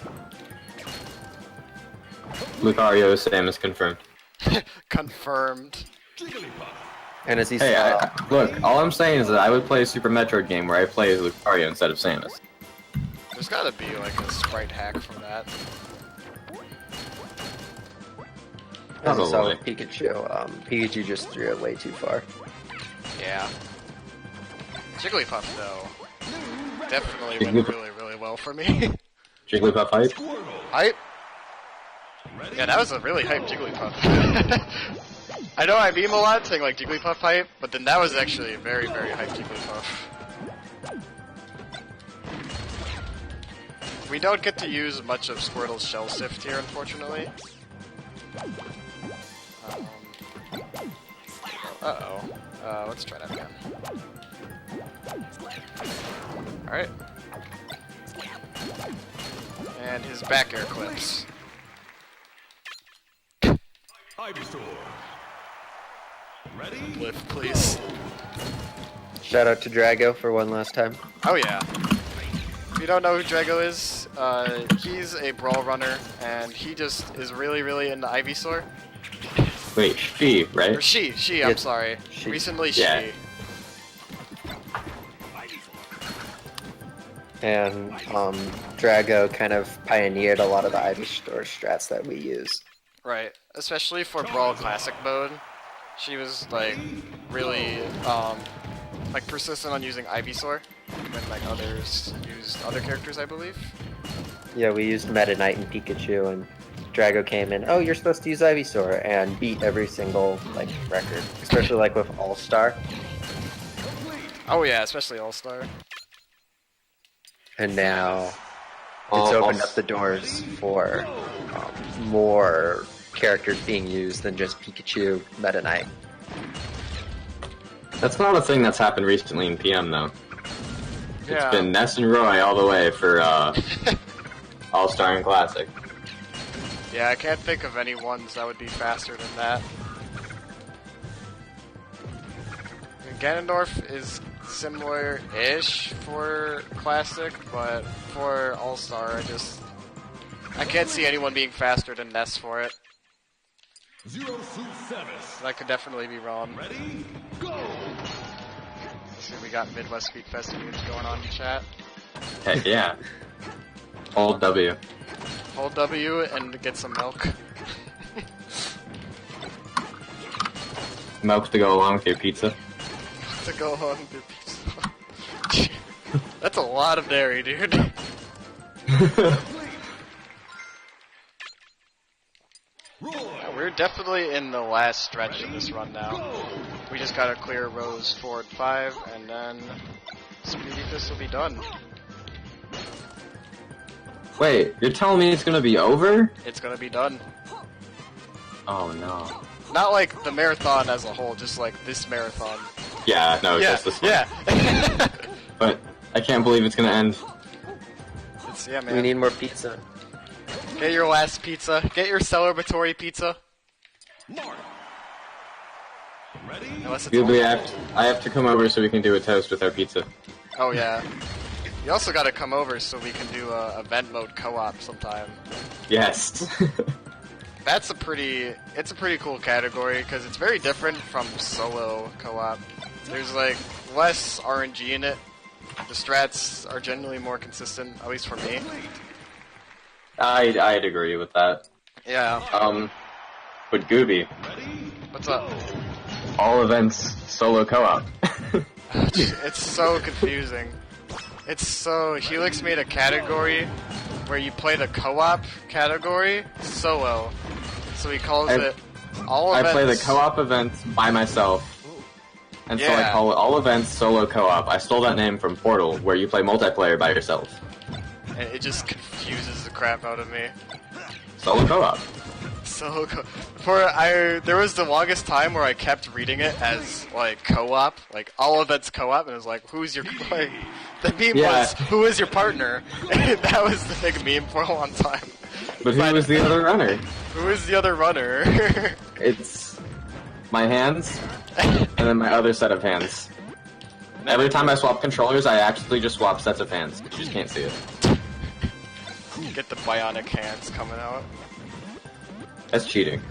Lucario, Samus confirmed. Confirmed. Jigglypuff. And as he Hey, saw, look, all I'm saying is that I would play a Super Metroid game where I play as Lucario instead of Samus. There's gotta be like a sprite hack from that. as he saw Probably. with Pikachu, Pikachu just threw it way too far. Yeah. Jigglypuff though, definitely went really, really well for me. Jigglypuff hype? Squirtle. Hype? Ready? Yeah, that was a really hype Jigglypuff. I know I meme a lot saying like Jigglypuff hype, but then that was actually a very, very hype Jigglypuff. We don't get to use much of Squirtle's Shell Sift here, unfortunately. Let's try that again. Alright. And his back air clips. Ivysaur. Ready? Lift, please. Shout out to Drago for one last time. Oh yeah. If you don't know who Drago is, he's a brawl runner, and he just is really, really into Ivysaur. Wait, she, Or right? she, I'm sorry. she. Recently Yeah. she. And Drago kind of pioneered a lot of the Ivy Store strats that we use. Right. Especially for Brawl Classic mode. She was like really like persistent on using Ivysaur when like others used other characters, I believe. Yeah, we used Meta Knight and Pikachu, and Drago came in. Oh, you're supposed to use Ivysaur, and beat every single like record, especially like with All Star. Oh yeah, especially All Star. And now All- it's all- opened up the doors for more characters being used than just Pikachu, Meta Knight. That's not a thing that's happened recently in PM though. Yeah. It's been Ness and Roy all the way for All-Star and Classic. Yeah, I can't think of any ones that would be faster than that. Ganondorf is similar-ish for Classic, but for All-Star, I can't see anyone being faster than Ness for it. Zero Suit Samus. I could definitely be wrong. Ready? Go! See, we got Midwest Speed Fest news going on in chat. Heck yeah. Old W. Hold W and get some milk. Milk to go along with your pizza. To go on the pizza. That's a lot of dairy, dude. Yeah, we're definitely in the last stretch of this run now. We just gotta clear rows 4 and 5, and then Speedyfists will be done. Wait, you're telling me it's gonna be over? It's gonna be done. Oh no. Not like the marathon as a whole, just like this marathon. Yeah, no, Yeah, just this one. yeah. But I can't believe it's gonna end. Yeah, man. We need more pizza. Get your last pizza. Get your celebratory pizza. Mark. Ready? Unless it's Gooby, all- I have to come over so we can do a toast with our pizza. Oh yeah. You also gotta come over so we can do a event mode co-op sometime. Yes. It's a pretty cool category because it's very different from solo co-op. There's like less RNG in it. The strats are generally more consistent, at least for me. I'd agree with that. Yeah. But Gooby, What's up? all events solo co-op. It's so confusing. Helix made a category where you play the co-op category solo. So he calls it all I events. play the co-op events by myself. And so I Yeah. call it all events solo co-op. I stole that name from Portal, where you play multiplayer by yourself. And it just confuses the crap out of me. Solo co-op. So there was the longest time where I kept reading it as like co-op, like all events co-op, and it was like, who's your like, the meme Yeah. was who is your partner? And that was the big meme for a long time. But who was the other runner? Who is the other runner? It's my hands, and then my other set of hands. Every time I swap controllers, I actually just swap sets of hands. You just can't see it. Get the bionic hands coming out. That's cheating.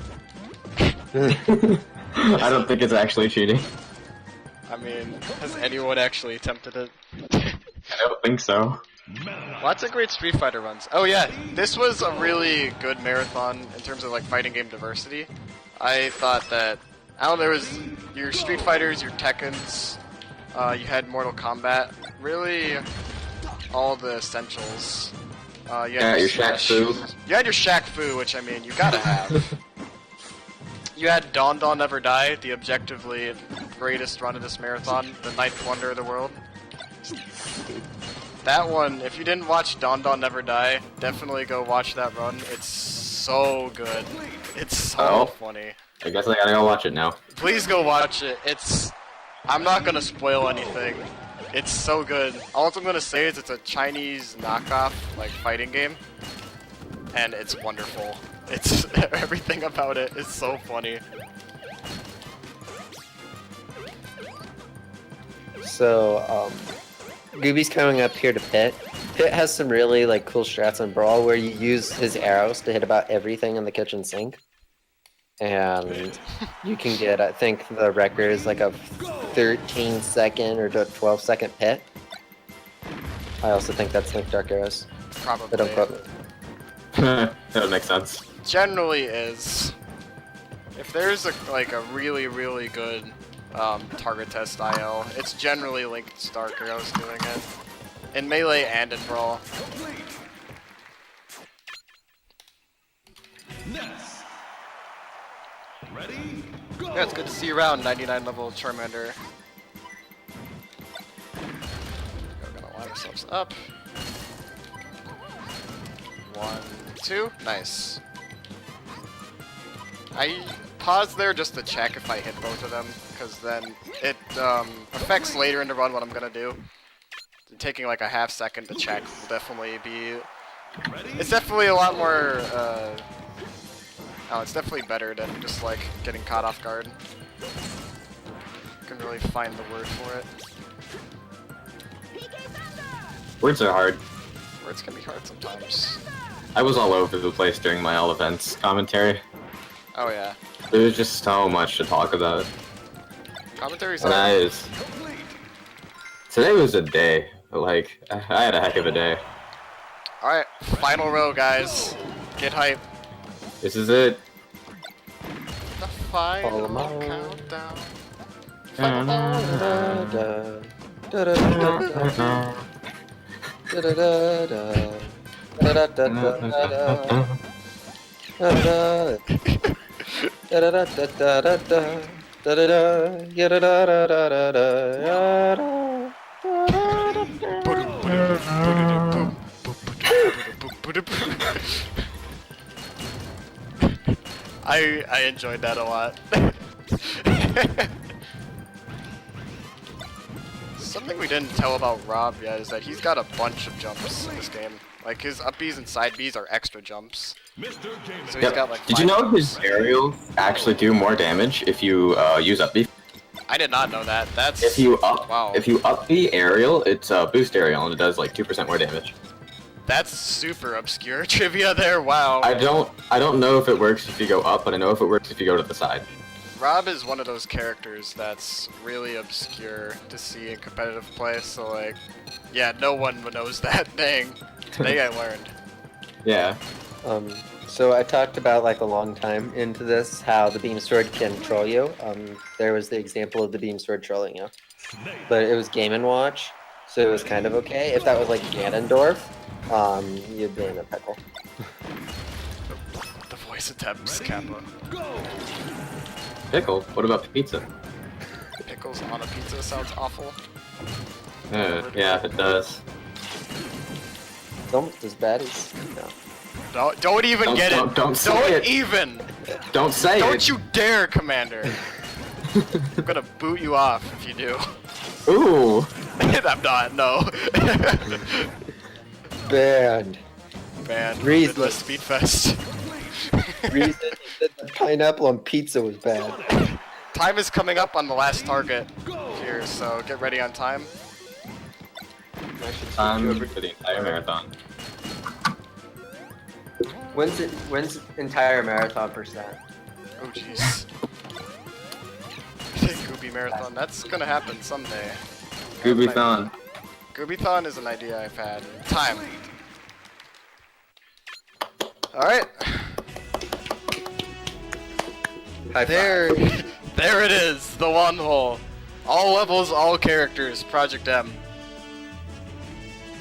I don't think it's actually cheating. I mean, has anyone actually attempted it? I don't think so. Lots of great Street Fighter runs. Oh yeah, this was a really good marathon in terms of like fighting game diversity. I thought that, there was your Street Fighters, your Tekkens, you had Mortal Kombat, really all the essentials. You had Yeah, your Shaq Smash. Fu. You had your Shaq Fu, which I mean, you gotta have. You had Dawn Dawn Never Die, the objectively greatest run of this marathon, the ninth wonder of the world. That one, if you didn't watch Dawn Dawn Never Die, definitely go watch that run. It's so good. It's so Oh. funny. I guess I gotta go watch it now. Please go watch it. I'm not gonna spoil anything. It's so good. All I'm gonna say is it's a Chinese knockoff, like, fighting game. And it's wonderful. It's everything about it is so funny. So, Gooby's coming up here to Pit. Pit has some really like cool strats on Brawl where you use his arrows to hit about everything in the kitchen sink. and you can get, I think the record is like a 13-second or 12-second pit. I also think that's Link Dark Arrows. Probably. But don't quote me. That would make sense. Generally is. If there's a really really good target test IL, it's generally Link's Dark Arrows doing it. In Melee and in Brawl. Ness. Ready? Go. Yeah, it's good to see you around, 99 level Charmander. We're gonna line ourselves up. 1, 2, nice. I paused there just to check if I hit both of them, because then it affects later in the run what I'm gonna do. Taking like a half second to check will definitely be. It's definitely a lot more. Oh, it's definitely better than just like getting caught off guard. You can really find the word for it. Words are hard. Words can be hard sometimes. I was all over the place during my all events commentary. Oh yeah. There was just so much to talk about. Commentary's And hard. today was a day. Like, I had a heck of a day. Alright, final row, guys. Get hype. This is it. The final Follow my- countdown. I enjoyed that a lot. Something we didn't tell about Rob yet is that he's got a bunch of jumps in this game. Like his up Bs and side Bs are extra jumps. Mr. Game. So he's got like Did you 5 know his aerials actually do more damage if you use up B? I did not know that. That's If you up wow. if you up the aerial, it's a boost aerial and it does like 2% more damage. That's super obscure trivia there. Wow. I don't know if it works if you go up, but I know if it works if you go to the side. Rob is one of those characters that's really obscure to see in competitive play. So like, yeah, no one knows that. Dang. Today I learned. Yeah. So I talked about like a long time into this how the beam sword can troll you. There was the example of the beam sword trolling you, but it was Game and Watch, so it was kind of okay. If that was like Ganondorf, you'd be in a pickle. The voice attempts Kappa. Pickle. What about pizza? Pickles on a pizza sounds awful. Yeah, it does. It's almost as bad as no. Don't even get it. Don't say it. Even. Don't say it. Don't you dare, Commander. I'm gonna boot you off if you do. Ooh. I'm not. No. Banned. Banned. Reason. Midwest Speedfest. Reason that the pineapple on pizza was bad. Time is coming up on the last target here, so get ready on time. I should switch I'm over for the entire marathon. When's entire marathon percent? Oh jeez. Gooby Marathon. That's gonna happen someday. Gooby-thon. Gooby-thon is an idea I've had. Time. Alright. There it is, the one hole. All levels, all characters, Project M.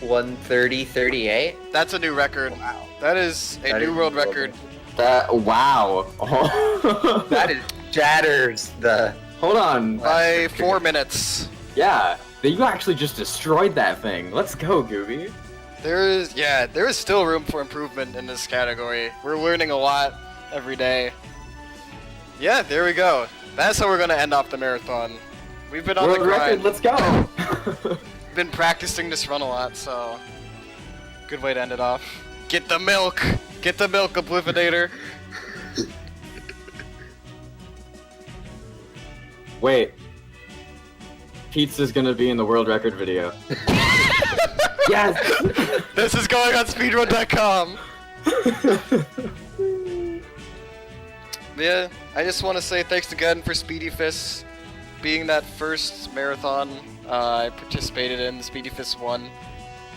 1:30:38. That's a new record. Wow. That is a new world record. Wow. That is shatters the. Hold on. By 4 minutes. Yeah, you actually just destroyed that thing. Let's go, Gooby. There is still room for improvement in this category. We're learning a lot every day. Yeah, there we go. That's how we're gonna end off the marathon. We've been on World the grind. record, let's go. Been practicing this run a lot, so good way to end it off. Get the milk! Get the milk, Oblividator! Wait. Pizza's gonna be in the world record video. Yes! This is going on speedrun.com! Yeah, I just want to say thanks again for Speedyfists being that first marathon I participated in, the Speedyfists 1.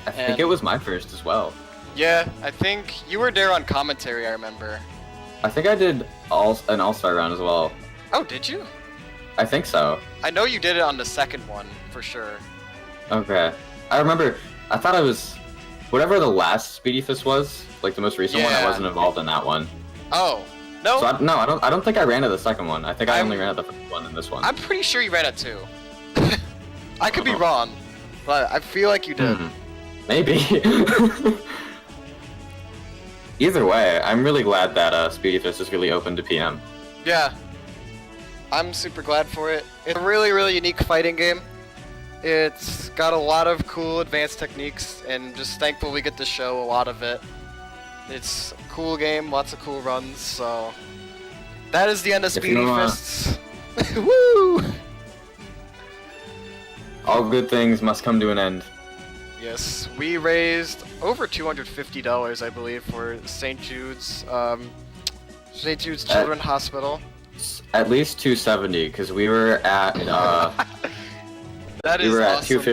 I think it was my first as well. Yeah, I think you were there on commentary, I remember. I think I did an all-star round as well. Oh, did you? I think so. I know you did it on the second one, for sure. Okay. I remember, I thought I was, whatever the last Speedy Fist was, like the most recent one, I Yeah. wasn't involved in that one. Oh, no? So I don't think I ran at the second one. I think I I'm- only ran at the first one in this one. I'm pretty sure you ran it too. I could be Uh-huh. wrong, but I feel like you did. Maybe. Either way, I'm really glad that Speedy Fist is really open to PM. Yeah. I'm super glad for it. It's a really, really unique fighting game. It's got a lot of cool advanced techniques, and just thankful we get to show a lot of it. It's a cool game, lots of cool runs, so... That is the end of If Speedy you, Fists. Woo! All good things must come to an end. Yes, we raised over $250, I believe, for St. Jude's Children's Hospital. At least 270, because we were at That we is were at awesome. 250.